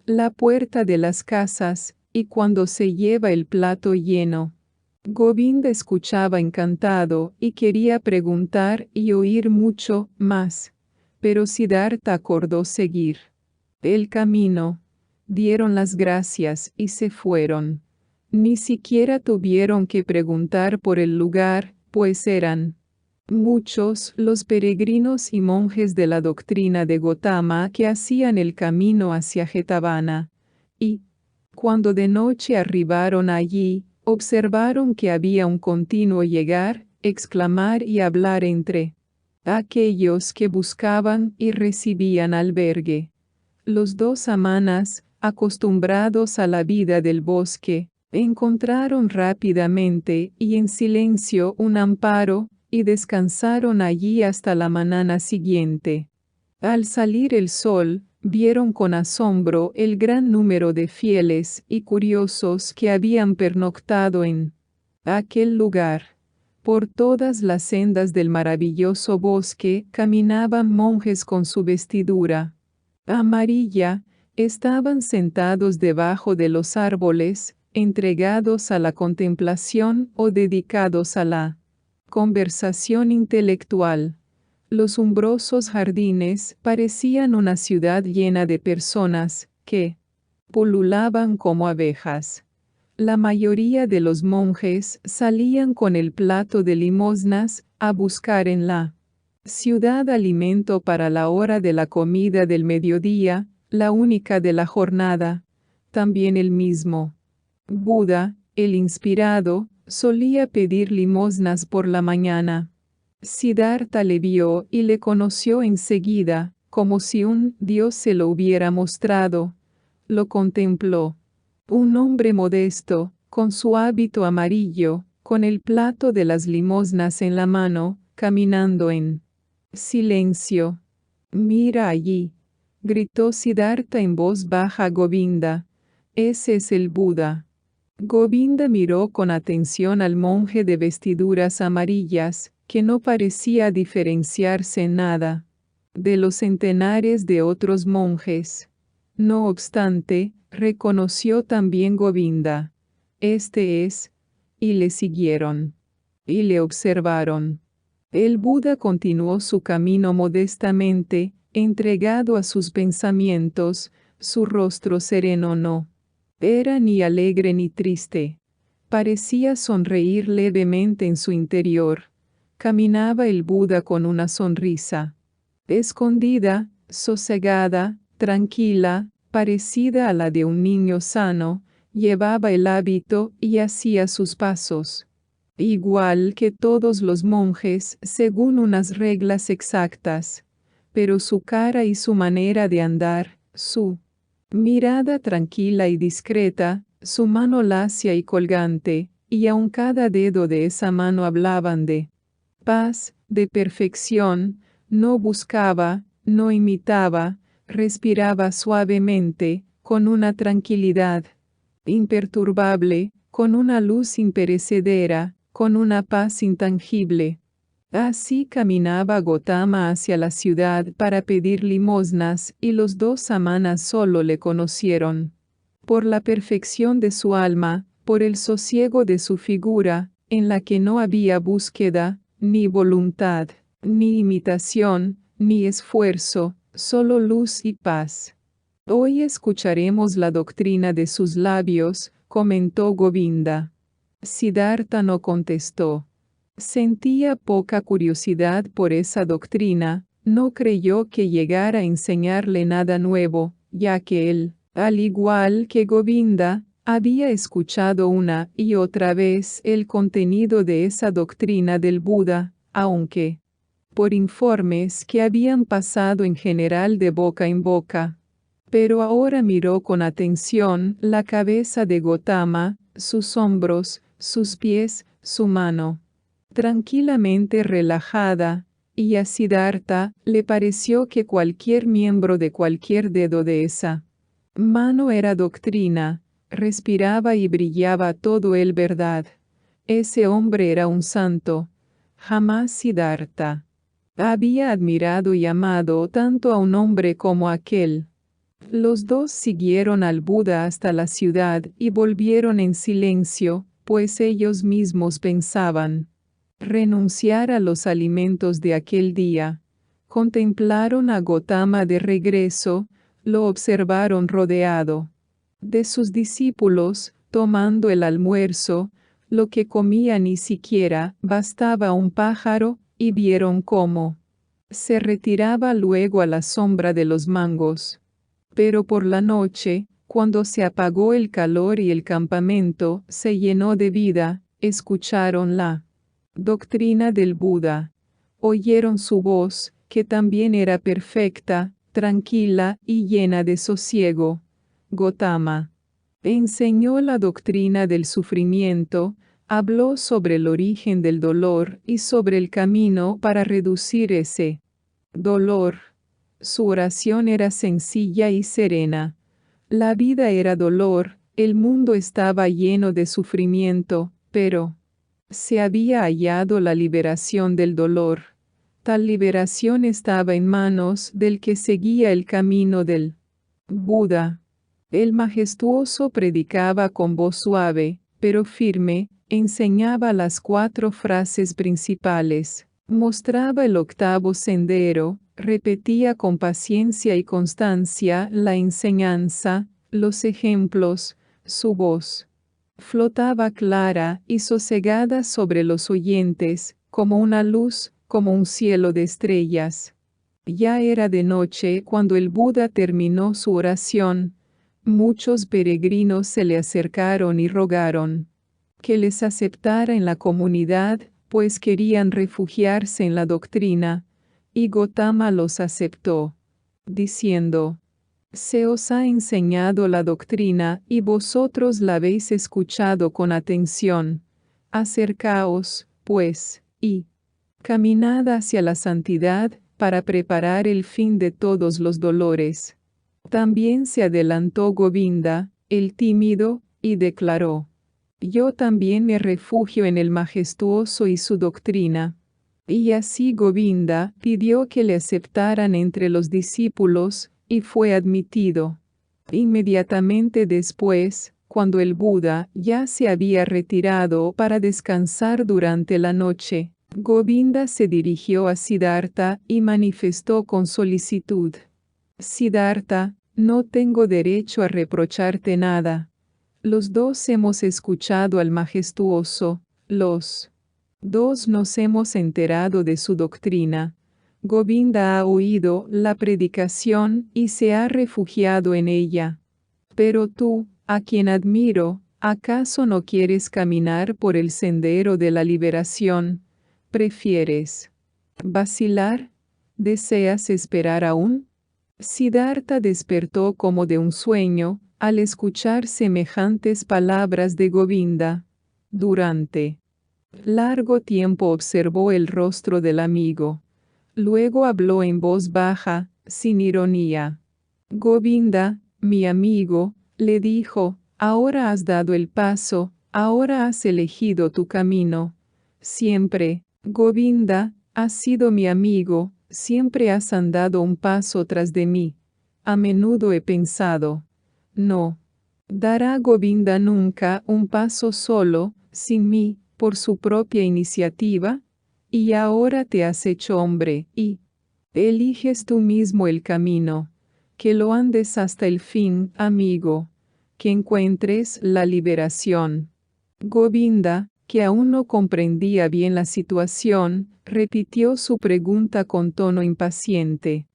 la puerta de las casas, y cuando se lleva el plato lleno. Govinda escuchaba encantado y quería preguntar y oír mucho más, pero Siddhartha acordó seguir el camino. Dieron las gracias y se fueron. Ni siquiera tuvieron que preguntar por el lugar, pues eran muchos los peregrinos y monjes de la doctrina de Gotama que hacían el camino hacia Jetavana, y, cuando de noche arribaron allí, observaron que había un continuo llegar, exclamar y hablar entre aquellos que buscaban y recibían albergue. Los dos samanas, acostumbrados a la vida del bosque, encontraron rápidamente y en silencio un amparo, y descansaron allí hasta la mañana siguiente. Al salir el sol, vieron con asombro el gran número de fieles y curiosos que habían pernoctado en aquel lugar. Por todas las sendas del maravilloso bosque caminaban monjes con su vestidura amarilla, estaban sentados debajo de los árboles, entregados a la contemplación o dedicados a la conversación intelectual. Los umbrosos jardines parecían una ciudad llena de personas que pululaban como abejas. La mayoría de los monjes salían con el plato de limosnas a buscar en la ciudad alimento para la hora de la comida del mediodía, la única de la jornada. También el mismo Buda, el inspirado, solía pedir limosnas por la mañana. Siddhartha le vio y le conoció enseguida, como si un dios se lo hubiera mostrado. Lo contempló. Un hombre modesto, con su hábito amarillo, con el plato de las limosnas en la mano, caminando en silencio. Mira allí, gritó Siddhartha en voz baja a Govinda. Ese es el Buda. Govinda miró con atención al monje de vestiduras amarillas, que no parecía diferenciarse en nada de los centenares de otros monjes. No obstante, reconoció también Govinda. Este es, y le siguieron. Y le observaron. El Buda continuó su camino modestamente, entregado a sus pensamientos, su rostro sereno no era ni alegre ni triste. Parecía sonreír levemente en su interior. Caminaba el Buda con una sonrisa. Escondida, sosegada, tranquila, parecida a la de un niño sano, llevaba el hábito y hacía sus pasos. Igual que todos los monjes, según unas reglas exactas. Pero su cara y su manera de andar, su mirada tranquila y discreta, su mano lacia y colgante, y aun cada dedo de esa mano hablaban de paz, de perfección, no buscaba, no imitaba, respiraba suavemente, con una tranquilidad imperturbable, con una luz imperecedera, con una paz intangible. Así caminaba Gotama hacia la ciudad para pedir limosnas y los dos samanas solo le conocieron. Por la perfección de su alma, por el sosiego de su figura, en la que no había búsqueda, ni voluntad, ni imitación, ni esfuerzo, solo luz y paz. Hoy escucharemos la doctrina de sus labios, comentó Govinda. Siddhartha no contestó. Sentía poca curiosidad por esa doctrina, no creyó que llegara a enseñarle nada nuevo, ya que él, al igual que Govinda, había escuchado una y otra vez el contenido de esa doctrina del Buda, aunque, por informes que habían pasado en general de boca en boca. Pero ahora miró con atención la cabeza de Gotama, sus hombros, sus pies, su mano. Tranquilamente relajada, y a Siddhartha le pareció que cualquier miembro de cualquier dedo de esa mano era doctrina, respiraba y brillaba todo el verdad. Ese hombre era un santo. Jamás Siddhartha había admirado y amado tanto a un hombre como a aquel. Los dos siguieron al Buda hasta la ciudad y volvieron en silencio, pues ellos mismos pensaban renunciar a los alimentos de aquel día. Contemplaron a Gotama de regreso, lo observaron rodeado de sus discípulos, tomando el almuerzo, lo que comía ni siquiera bastaba un pájaro, y vieron cómo se retiraba luego a la sombra de los mangos. Pero por la noche, cuando se apagó el calor y el campamento se llenó de vida, escucharon la doctrina del Buda. Oyeron su voz, que también era perfecta, tranquila y llena de sosiego. Gotama enseñó la doctrina del sufrimiento, habló sobre el origen del dolor y sobre el camino para reducir ese dolor. Su oración era sencilla y serena. La vida era dolor, el mundo estaba lleno de sufrimiento, pero se había hallado la liberación del dolor. Tal liberación estaba en manos del que seguía el camino del Buda. El majestuoso predicaba con voz suave, pero firme, enseñaba las 4 frases principales, mostraba el 8º sendero, repetía con paciencia y constancia la enseñanza, los ejemplos, su voz flotaba clara y sosegada sobre los oyentes, como una luz, como un cielo de estrellas. Ya era de noche cuando el Buda terminó su oración. Muchos peregrinos se le acercaron y rogaron que les aceptara en la comunidad, pues querían refugiarse en la doctrina, y Gotama los aceptó, diciendo: se os ha enseñado la doctrina y vosotros la habéis escuchado con atención. Acercaos, pues, y caminad hacia la santidad para preparar el fin de todos los dolores. También se adelantó Govinda, el tímido, y declaró: yo también me refugio en el majestuoso y su doctrina. Y así Govinda pidió que le aceptaran entre los discípulos, y fue admitido. Inmediatamente después, cuando el Buda ya se había retirado para descansar durante la noche, Govinda se dirigió a Siddhartha y manifestó con solicitud: Siddhartha, no tengo derecho a reprocharte nada. Los dos hemos escuchado al majestuoso, los dos nos hemos enterado de su doctrina. Govinda ha oído la predicación y se ha refugiado en ella. Pero tú, a quien admiro, ¿acaso no quieres caminar por el sendero de la liberación? ¿Prefieres vacilar? ¿Deseas esperar aún? Siddhartha despertó como de un sueño al escuchar semejantes palabras de Govinda. Durante largo tiempo observó el rostro del amigo. Luego habló en voz baja, sin ironía. Govinda, mi amigo, le dijo, ahora has dado el paso, ahora has elegido tu camino. Siempre, Govinda, has sido mi amigo, siempre has andado un paso tras de mí. A menudo he pensado, no dará Govinda nunca un paso solo, sin mí, por su propia iniciativa. Y ahora te has hecho hombre, y eliges tú mismo el camino. Que lo andes hasta el fin, amigo. Que encuentres la liberación. Govinda, que aún no comprendía bien la situación, repitió su pregunta con tono impaciente.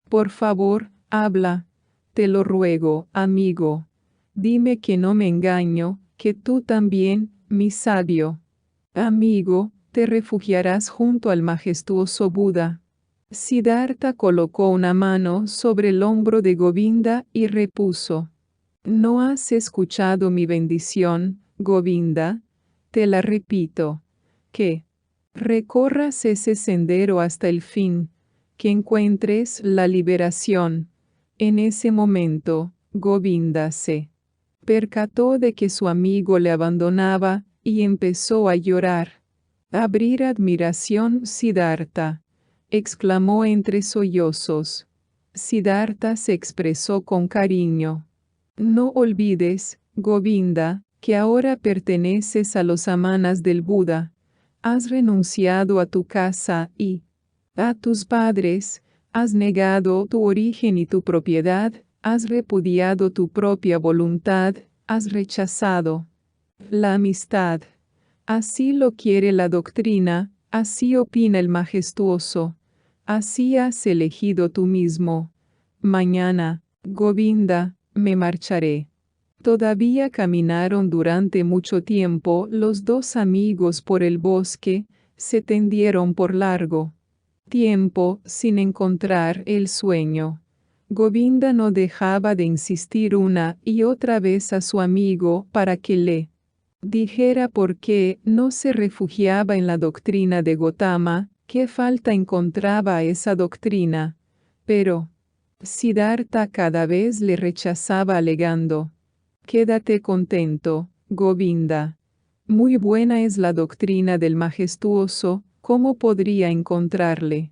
Por favor, habla. Te lo ruego, amigo. Dime que no me engaño, que tú también, mi sabio amigo, te refugiarás junto al majestuoso Buda. Siddhartha colocó una mano sobre el hombro de Govinda y repuso: ¿No has escuchado mi bendición, Govinda? Te la repito. Que recorras ese sendero hasta el fin, que encuentres la liberación. En ese momento, Govinda se percató de que su amigo le abandonaba y empezó a llorar. Abrir admiración, Siddhartha, exclamó entre sollozos. Siddhartha se expresó con cariño. No olvides, Govinda, que ahora perteneces a los amanas del Buda. Has renunciado a tu casa y a tus padres, has negado tu origen y tu propiedad, has repudiado tu propia voluntad, has rechazado la amistad. Así lo quiere la doctrina, así opina el majestuoso. Así has elegido tú mismo. Mañana, Govinda, me marcharé. Todavía caminaron durante mucho tiempo los dos amigos por el bosque, se tendieron por largo tiempo sin encontrar el sueño. Govinda no dejaba de insistir una y otra vez a su amigo para que le dijera por qué no se refugiaba en la doctrina de Gotama, qué falta encontraba a esa doctrina. Pero Siddhartha cada vez le rechazaba alegando: Quédate contento, Govinda. Muy buena es la doctrina del majestuoso, ¿cómo podría encontrarle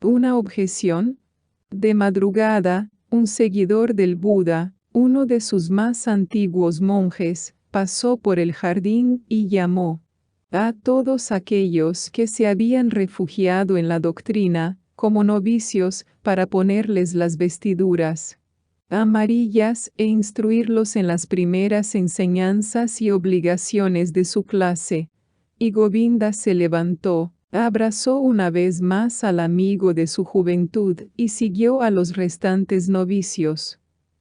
una objeción? De madrugada, un seguidor del Buda, uno de sus más antiguos monjes, pasó por el jardín y llamó a todos aquellos que se habían refugiado en la doctrina, como novicios, para ponerles las vestiduras amarillas e instruirlos en las primeras enseñanzas y obligaciones de su clase. Y Govinda se levantó, abrazó una vez más al amigo de su juventud y siguió a los restantes novicios.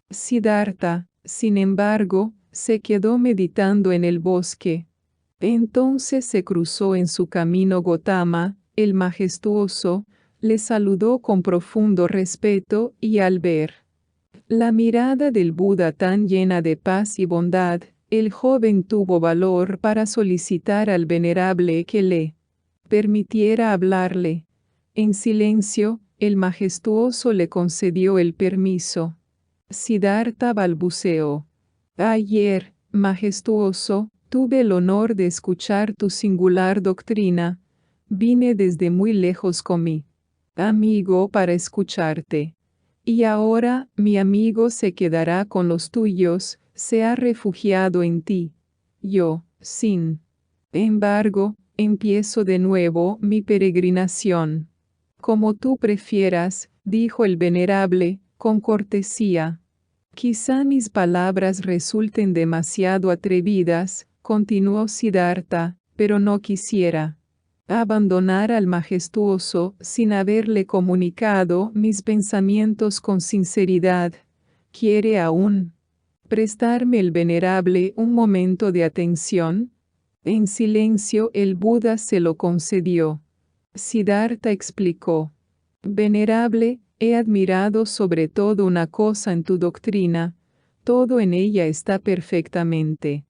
Siddhartha, sin embargo, se quedó meditando en el bosque. Entonces se cruzó en su camino Gotama, el majestuoso, le saludó con profundo respeto y al ver la mirada del Buda tan llena de paz y bondad, el joven tuvo valor para solicitar al venerable que le permitiera hablarle. En silencio, el majestuoso le concedió el permiso. Siddhartha balbuceó: Ayer, majestuoso, tuve el honor de escuchar tu singular doctrina. Vine desde muy lejos con mi amigo para escucharte. Y ahora mi amigo se quedará con los tuyos, se ha refugiado en ti. Yo, sin embargo, empiezo de nuevo mi peregrinación. Como tú prefieras, dijo el venerable, con cortesía. Quizá mis palabras resulten demasiado atrevidas, continuó Siddhartha, pero no quisiera abandonar al majestuoso sin haberle comunicado mis pensamientos con sinceridad. ¿Quiere aún prestarme el venerable un momento de atención? En silencio el Buda se lo concedió. Siddhartha explicó: Venerable, he admirado sobre todo una cosa en tu doctrina, todo en ella está perfectamente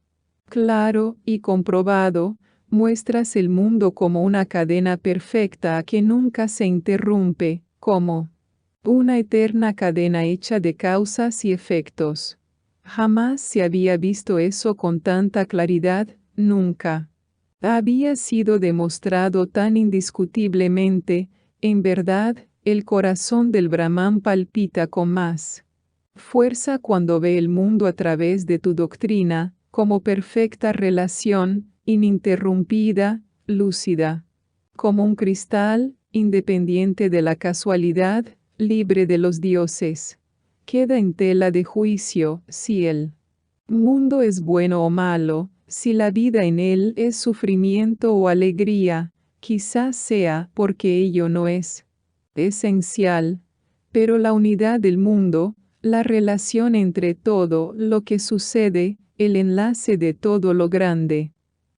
claro y comprobado, muestras el mundo como una cadena perfecta que nunca se interrumpe, como una eterna cadena hecha de causas y efectos. Jamás se había visto eso con tanta claridad, nunca. Había sido demostrado tan indiscutiblemente, en verdad, el corazón del Brahman palpita con más fuerza cuando ve el mundo a través de tu doctrina, como perfecta relación, ininterrumpida, lúcida. Como un cristal, independiente de la casualidad, libre de los dioses. Queda en tela de juicio si el mundo es bueno o malo, si la vida en él es sufrimiento o alegría, quizás sea porque ello no es esencial, pero la unidad del mundo, la relación entre todo lo que sucede, el enlace de todo lo grande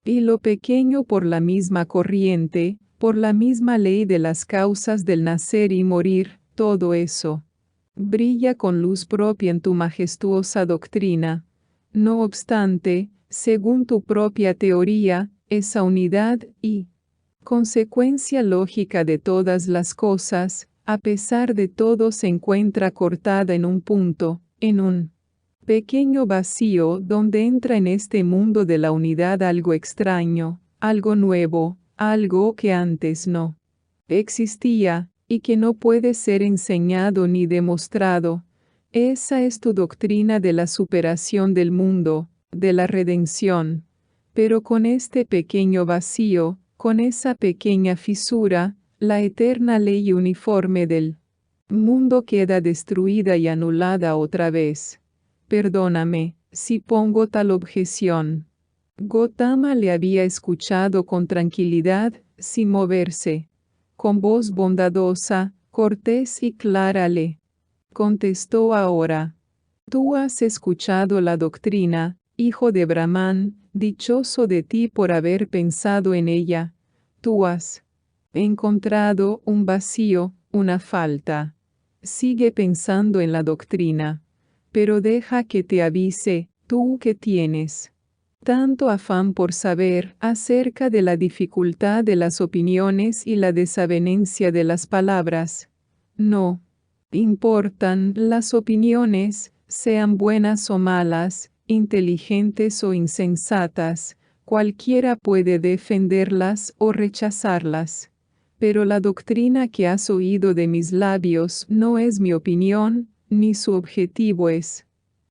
y lo pequeño por la misma corriente, por la misma ley de las causas del nacer y morir, todo eso brilla con luz propia en tu majestuosa doctrina. No obstante, según tu propia teoría, esa unidad y consecuencia lógica de todas las cosas, a pesar de todo se encuentra cortada en un punto, en un pequeño vacío donde entra en este mundo de la unidad algo extraño, algo nuevo, algo que antes no existía, y que no puede ser enseñado ni demostrado. Esa es tu doctrina de la superación del mundo, de la redención. Pero con este pequeño vacío, con esa pequeña fisura, la eterna ley uniforme del mundo queda destruida y anulada otra vez. Perdóname, si pongo tal objeción. Gotama le había escuchado con tranquilidad, sin moverse. Con voz bondadosa, cortés y clara le contestó ahora: Tú has escuchado la doctrina, hijo de Brahmán, dichoso de ti por haber pensado en ella. Tú has encontrado un vacío, una falta. Sigue pensando en la doctrina. Pero deja que te avise, tú que tienes tanto afán por saber acerca de la dificultad de las opiniones y la desavenencia de las palabras. No importan las opiniones, sean buenas o malas, inteligentes o insensatas, cualquiera puede defenderlas o rechazarlas. Pero la doctrina que has oído de mis labios no es mi opinión, ni su objetivo es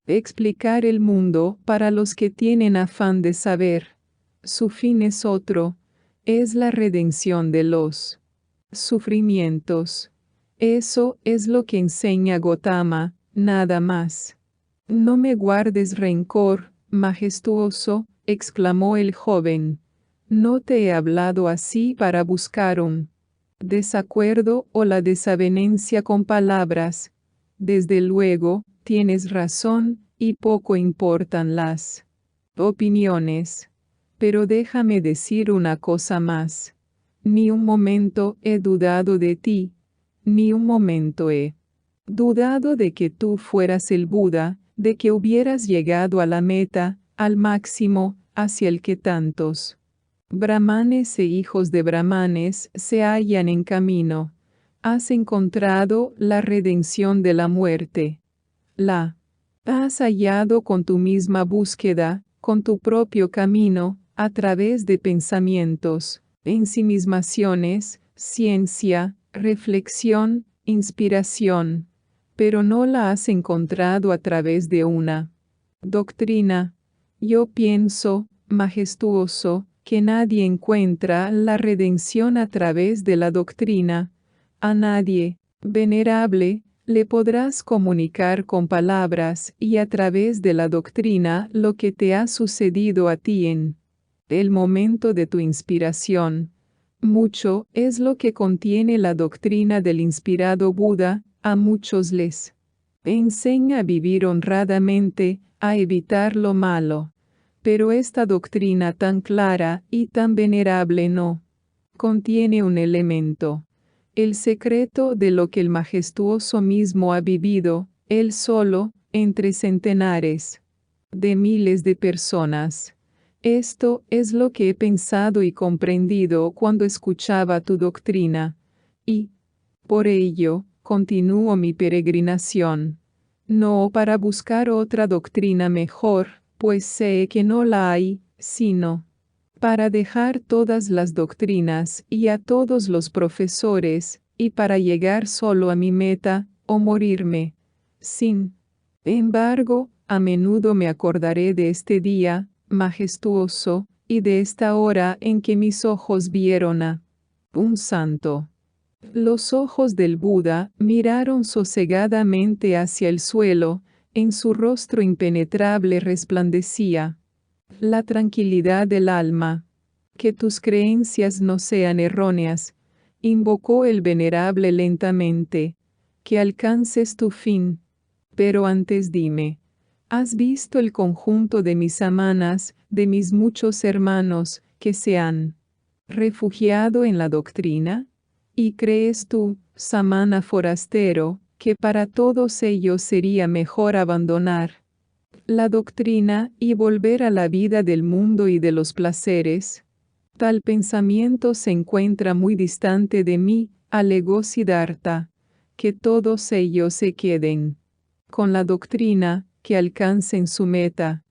explicar el mundo para los que tienen afán de saber. Su fin es otro, es la redención de los sufrimientos. Eso es lo que enseña Gotama, nada más. No me guardes rencor, majestuoso, exclamó el joven. No te he hablado así para buscar un desacuerdo o la desavenencia con palabras. Desde luego, tienes razón, y poco importan las opiniones. Pero déjame decir una cosa más. Ni un momento he dudado de ti, ni un momento he dudado de que tú fueras el Buda, de que hubieras llegado a la meta, al máximo, hacia el que tantos brahmanes e hijos de brahmanes se hallan en camino. Has encontrado la redención de la muerte. La has hallado con tu misma búsqueda, con tu propio camino, a través de pensamientos, ensimismaciones, ciencia, reflexión, inspiración. pero no la has encontrado a través de una doctrina. Yo pienso, majestuoso, que nadie encuentra la redención a través de la doctrina. A nadie, venerable, le podrás comunicar con palabras y a través de la doctrina lo que te ha sucedido a ti en el momento de tu inspiración. Mucho es lo que contiene la doctrina del inspirado Buda, a muchos les enseña a vivir honradamente, a evitar lo malo. Pero esta doctrina tan clara y tan venerable no contiene un elemento. El secreto de lo que el majestuoso mismo ha vivido, él solo, entre centenares de miles de personas. Esto es lo que he pensado y comprendido cuando escuchaba tu doctrina, y, por ello, continúo mi peregrinación. No para buscar otra doctrina mejor, pues sé que no la hay, sino para dejar todas las doctrinas y a todos los profesores, y para llegar solo a mi meta, o morirme. Sin embargo, a menudo me acordaré de este día, majestuoso, y de esta hora en que mis ojos vieron a un santo. Los ojos del Buda miraron sosegadamente hacia el suelo, en su rostro impenetrable resplandecía la tranquilidad del alma. Que tus creencias no sean erróneas, invocó el venerable lentamente, que alcances tu fin. Pero antes dime, ¿has visto el conjunto de mis samanas, de mis muchos hermanos, que se han refugiado en la doctrina? ¿Y crees tú, samana forastero, que para todos ellos sería mejor abandonar la doctrina y volver a la vida del mundo y de los placeres? Tal pensamiento se encuentra muy distante de mí, alegó Siddhartha. Que todos ellos se queden con la doctrina, que alcancen su meta.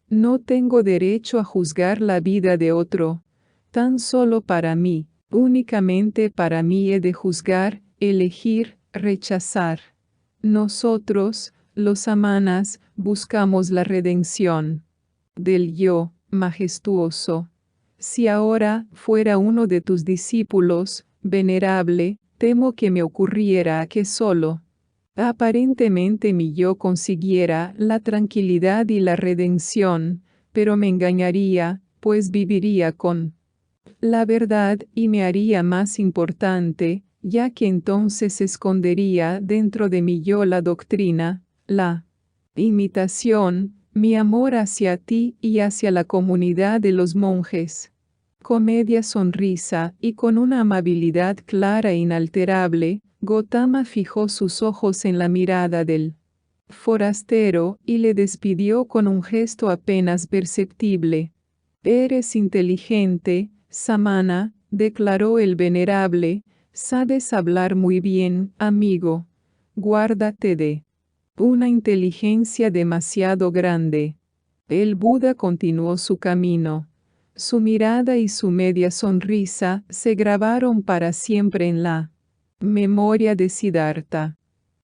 No tengo derecho a juzgar la vida de otro. Tan solo para mí, únicamente para mí he de juzgar, elegir, rechazar. Nosotros, los samanas, buscamos la redención del yo, majestuoso. Si ahora fuera uno de tus discípulos, venerable, temo que me ocurriera que solo aparentemente mi yo consiguiera la tranquilidad y la redención, pero me engañaría, pues viviría con la verdad y me haría más importante, ya que entonces escondería dentro de mi yo la doctrina, la imitación, mi amor hacia ti y hacia la comunidad de los monjes. Con media sonrisa y con una amabilidad clara e inalterable, Gotama fijó sus ojos en la mirada del forastero y le despidió con un gesto apenas perceptible. Eres inteligente, samana, declaró el venerable, sabes hablar muy bien, amigo. Guárdate de una inteligencia demasiado grande. El Buda continuó su camino. Su mirada y su media sonrisa se grabaron para siempre en la memoria de Siddhartha.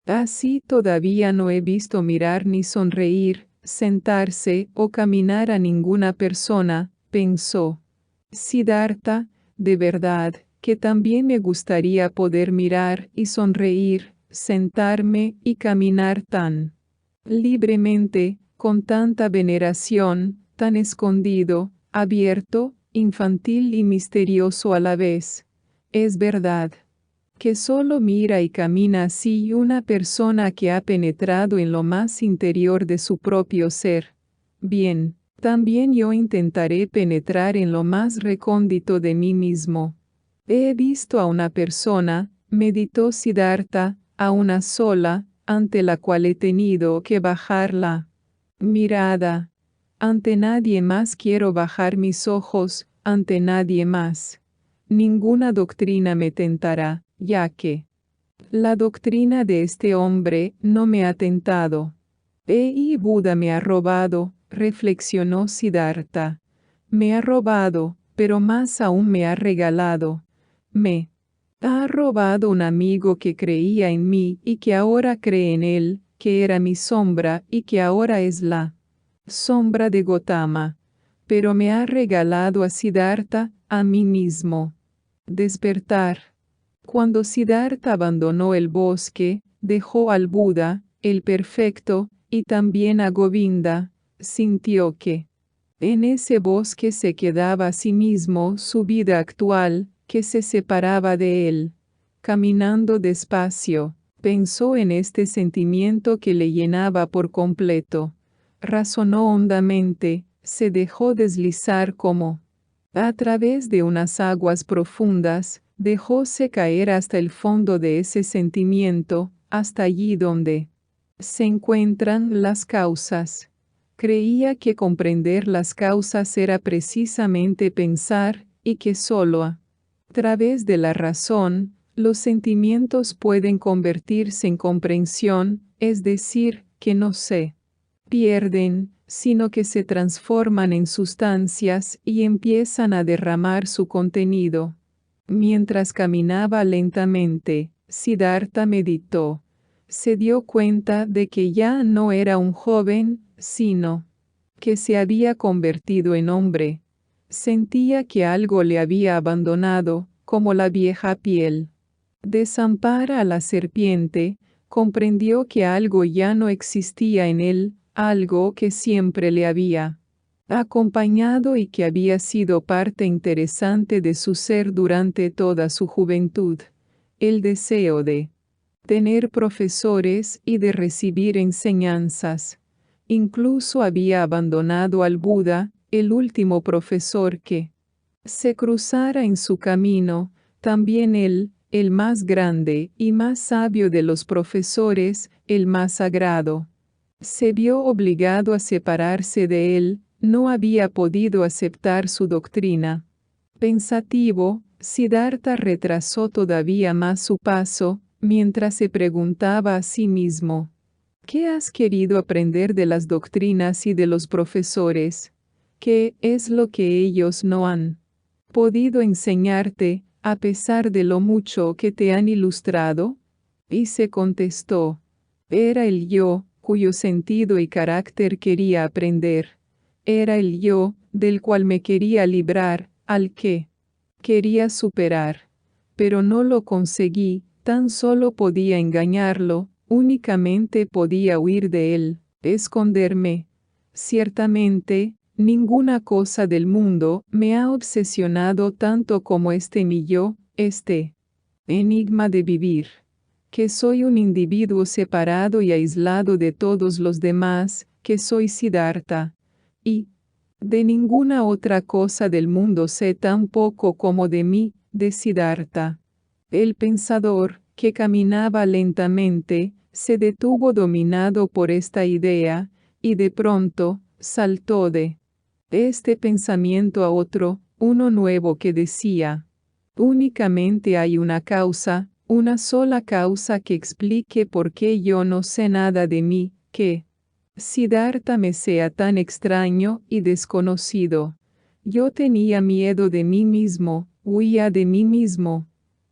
Así todavía no he visto mirar ni sonreír, sentarse o caminar a ninguna persona, pensó Siddhartha, de verdad, que también me gustaría poder mirar y sonreír, sentarme y caminar tan libremente, con tanta veneración, tan escondido, abierto, infantil y misterioso a la vez. Es verdad que solo mira y camina así una persona que ha penetrado en lo más interior de su propio ser. Bien, también yo intentaré penetrar en lo más recóndito de mí mismo. He visto a una persona, meditó Siddhartha, a una sola, ante la cual he tenido que bajar la mirada. Ante nadie más quiero bajar mis ojos, ante nadie más. Ninguna doctrina me tentará, ya que la doctrina de este hombre no me ha tentado. Y Buda me ha robado, reflexionó Siddhartha. Me ha robado, pero más aún me ha regalado. Me Ha robado un amigo que creía en mí y que ahora cree en él, que era mi sombra y que ahora es la sombra de Gotama. Pero me ha regalado a Siddhartha, a mí mismo. Despertar. Cuando Siddhartha abandonó el bosque, dejó al Buda, el perfecto, y también a Govinda, sintió que en ese bosque se quedaba a sí mismo su vida actual, que se separaba de él. Caminando despacio, pensó en este sentimiento que le llenaba por completo. Razonó hondamente, se dejó deslizar como a través de unas aguas profundas, dejóse caer hasta el fondo de ese sentimiento, hasta allí donde se encuentran las causas. Creía que comprender las causas era precisamente pensar, y que solo a través de la razón, los sentimientos pueden convertirse en comprensión, es decir, que no se pierden, sino que se transforman en sustancias y empiezan a derramar su contenido. Mientras caminaba lentamente, Siddhartha meditó. Se dio cuenta de que ya no era un joven, sino que se había convertido en hombre. Sentía que algo le había abandonado, como la vieja piel. Desampara a la serpiente, comprendió que algo ya no existía en él, algo que siempre le había acompañado y que había sido parte interesante de su ser durante toda su juventud, el deseo de tener profesores y de recibir enseñanzas. Incluso había abandonado al Buda, el último profesor que se cruzara en su camino, también él, el más grande y más sabio de los profesores, el más sagrado. Se vio obligado a separarse de él, no había podido aceptar su doctrina. Pensativo, Siddhartha retrasó todavía más su paso, mientras se preguntaba a sí mismo: ¿qué has querido aprender de las doctrinas y de los profesores? ¿Qué es lo que ellos no han podido enseñarte, a pesar de lo mucho que te han ilustrado? Y se contestó: era el yo, cuyo sentido y carácter quería aprender. Era el yo, del cual me quería librar, al que quería superar. Pero no lo conseguí, tan solo podía engañarlo, únicamente podía huir de él, esconderme. Ciertamente, ninguna cosa del mundo me ha obsesionado tanto como mi yo, este enigma de vivir. Que soy un individuo separado y aislado de todos los demás, que soy Siddhartha. Y de ninguna otra cosa del mundo sé tan poco como de mí, de Siddhartha. El pensador, que caminaba lentamente, se detuvo dominado por esta idea, y de pronto, saltó de este pensamiento a otro, uno nuevo que decía: únicamente hay una causa, una sola causa que explique por qué yo no sé nada de mí, que Siddhartha me sea tan extraño y desconocido. Yo tenía miedo de mí mismo, huía de mí mismo.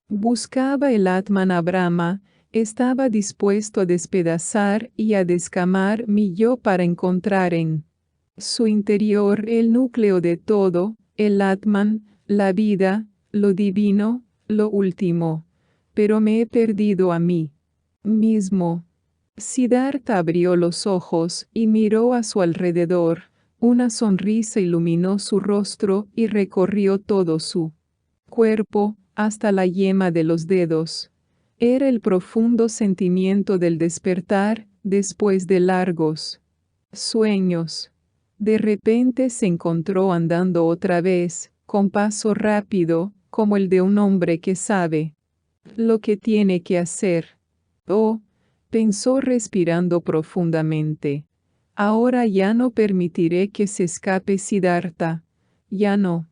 Buscaba el Atman Brahma, estaba dispuesto a despedazar y a descamar mi yo para encontrar en su interior el núcleo de todo, el Atman, la vida, lo divino, lo último. Pero me he perdido a mí mismo. Siddhartha abrió los ojos y miró a su alrededor. Una sonrisa iluminó su rostro y recorrió todo su cuerpo, hasta la yema de los dedos. Era el profundo sentimiento del despertar, después de largos sueños. De repente se encontró andando otra vez, con paso rápido, como el de un hombre que sabe lo que tiene que hacer. Oh, pensó respirando profundamente. Ahora ya no permitiré que se escape Siddhartha. Ya no.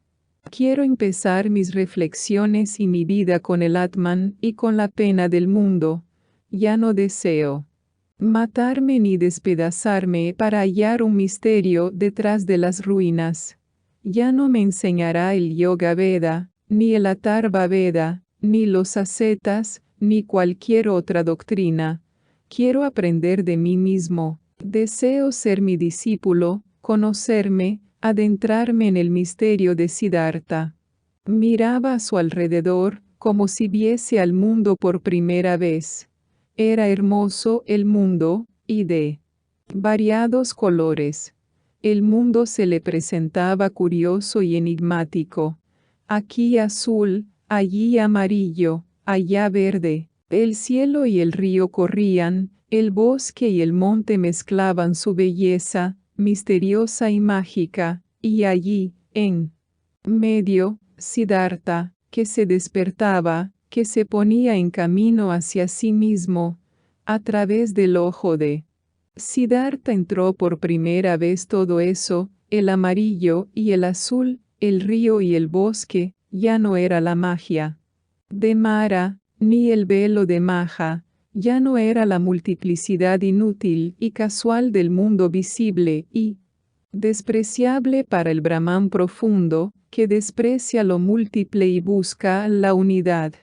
Quiero empezar mis reflexiones y mi vida con el Atman y con la pena del mundo. Ya no deseo matarme ni despedazarme para hallar un misterio detrás de las ruinas. Ya no me enseñará el Yoga Veda, ni el Atharva Veda, ni los ascetas, ni cualquier otra doctrina. Quiero aprender de mí mismo. Deseo ser mi discípulo, conocerme, adentrarme en el misterio de Siddhartha. Miraba a su alrededor, como si viese al mundo por primera vez. Era hermoso el mundo, y de variados colores. El mundo se le presentaba curioso y enigmático. Aquí azul, allí amarillo, allá verde. El cielo y el río corrían, el bosque y el monte mezclaban su belleza, misteriosa y mágica, y allí, en medio, Siddhartha, que se despertaba, que se ponía en camino hacia sí mismo, a través del ojo de Siddhartha entró por primera vez todo eso, el amarillo y el azul, el río y el bosque, ya no era la magia de Mara, ni el velo de Maja, ya no era la multiplicidad inútil y casual del mundo visible y despreciable para el Brahman profundo, que desprecia lo múltiple y busca la unidad.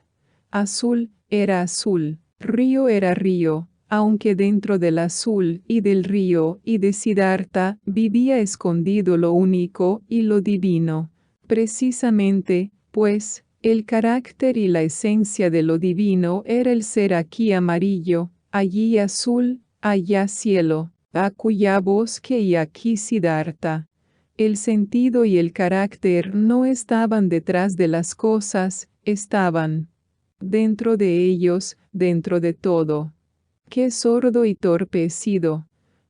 Azul era azul, río era río, aunque dentro del azul y del río y de Siddhartha vivía escondido lo único y lo divino. Precisamente, pues, el carácter y la esencia de lo divino era el ser aquí amarillo, allí azul, allá cielo, acullá bosque y aquí Siddhartha. El sentido y el carácter no estaban detrás de las cosas, estaban dentro de ellos, dentro de todo. Qué sordo y torpe he sido,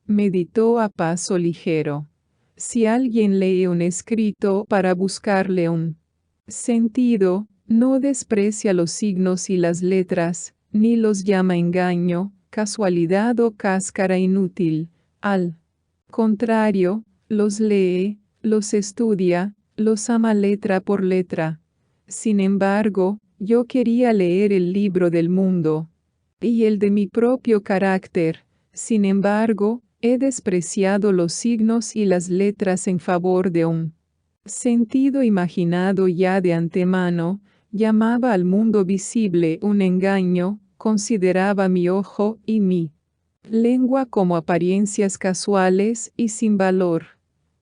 meditó a paso ligero. Si alguien lee un escrito para buscarle un sentido, no desprecia los signos y las letras, ni los llama engaño, casualidad o cáscara inútil. Al contrario, los lee, los estudia, los ama letra por letra. Sin embargo, yo quería leer el libro del mundo y el de mi propio carácter. Sin embargo, he despreciado los signos y las letras en favor de un sentido imaginado ya de antemano, llamaba al mundo visible un engaño, consideraba mi ojo y mi lengua como apariencias casuales y sin valor.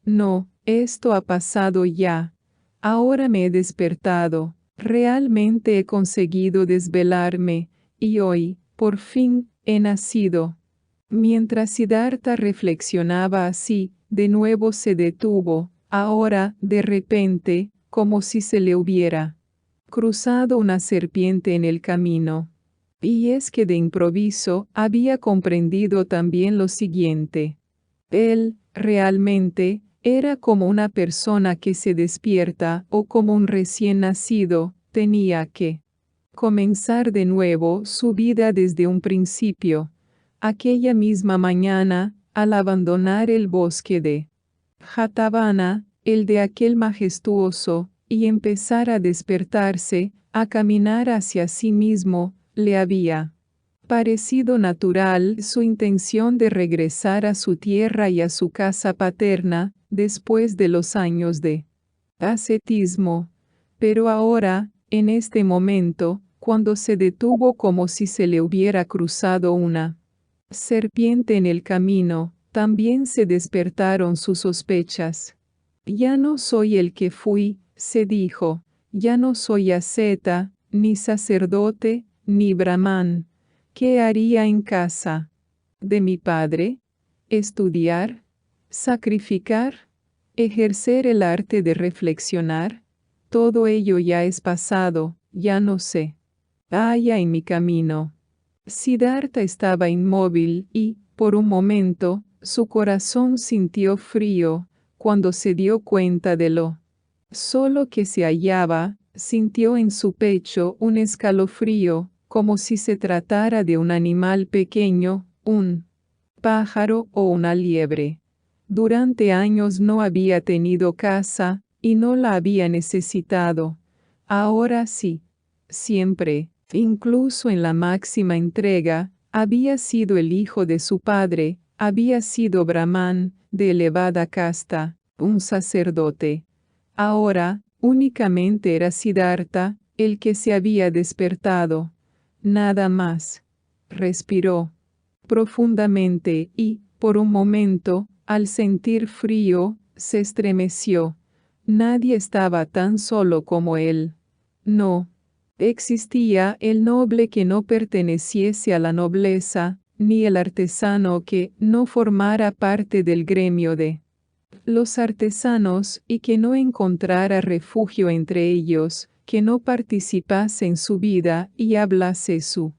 No, esto ha pasado ya. Ahora me he despertado, realmente he conseguido desvelarme, y hoy, por fin, he nacido. Mientras Siddhartha reflexionaba así, de nuevo se detuvo, ahora, de repente, como si se le hubiera cruzado una serpiente en el camino. Y es que de improviso había comprendido también lo siguiente. Él, realmente, era como una persona que se despierta o como un recién nacido, tenía que comenzar de nuevo su vida desde un principio. Aquella misma mañana, al abandonar el bosque de Jetavana, el de aquel majestuoso, y empezar a despertarse, a caminar hacia sí mismo, le había parecido natural su intención de regresar a su tierra y a su casa paterna, después de los años de ascetismo. Pero ahora, en este momento, cuando se detuvo como si se le hubiera cruzado una serpiente en el camino, también se despertaron sus sospechas. Ya no soy el que fui, se dijo, ya no soy asceta, ni sacerdote, ni brahman. ¿Qué haría en casa de mi padre? ¿Estudiar? ¿Sacrificar? ¿Ejercer el arte de reflexionar? Todo ello ya es pasado, ya no sé. Haya en mi camino. Siddhartha estaba inmóvil y, por un momento, su corazón sintió frío, cuando se dio cuenta de lo solo que se hallaba, sintió en su pecho un escalofrío, como si se tratara de un animal pequeño, un pájaro o una liebre. Durante años no había tenido casa, y no la había necesitado. Ahora sí, siempre. Incluso en la máxima entrega, había sido el hijo de su padre, había sido brahman, de elevada casta, un sacerdote. Ahora, únicamente era Siddhartha, el que se había despertado. Nada más. Respiró profundamente y, por un momento, al sentir frío, se estremeció. Nadie estaba tan solo como él. No existía el noble que no perteneciese a la nobleza, ni el artesano que no formara parte del gremio de los artesanos y que no encontrara refugio entre ellos, que no participase en su vida y hablase su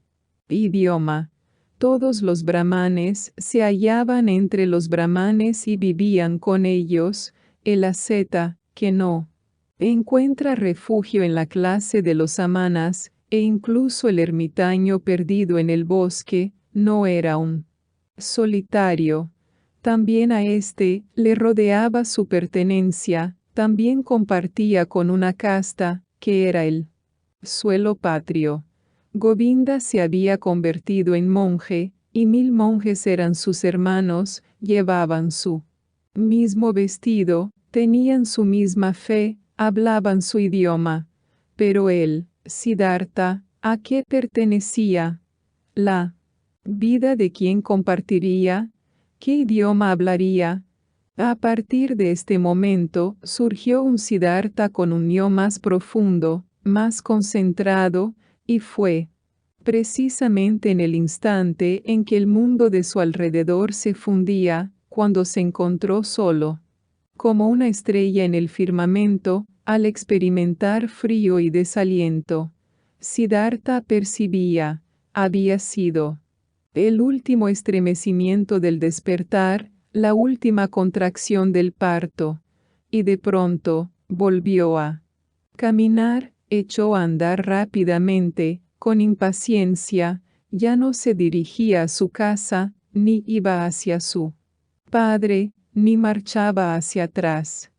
idioma. Todos los brahmanes se hallaban entre los brahmanes y vivían con ellos. El asceta, que no encuentra refugio en la clase de los amanas, e incluso el ermitaño perdido en el bosque, no era un solitario. También a éste le rodeaba su pertenencia, también compartía con una casta, que era el suelo patrio. Govinda se había convertido en monje, y 1000 monjes eran sus hermanos, llevaban su mismo vestido, tenían su misma fe, hablaban su idioma. Pero él, Siddhartha, ¿a qué pertenecía? La vida de quién compartiría, ¿qué idioma hablaría? A partir de este momento surgió un Siddhartha con un yo más profundo, más concentrado, y fue precisamente en el instante en que el mundo de su alrededor se fundía, cuando se encontró solo, como una estrella en el firmamento, al experimentar frío y desaliento. Siddhartha percibía, había sido el último estremecimiento del despertar, la última contracción del parto, y de pronto, volvió a caminar, echó a andar rápidamente, con impaciencia, ya no se dirigía a su casa, ni iba hacia su padre, ni marchaba hacia atrás.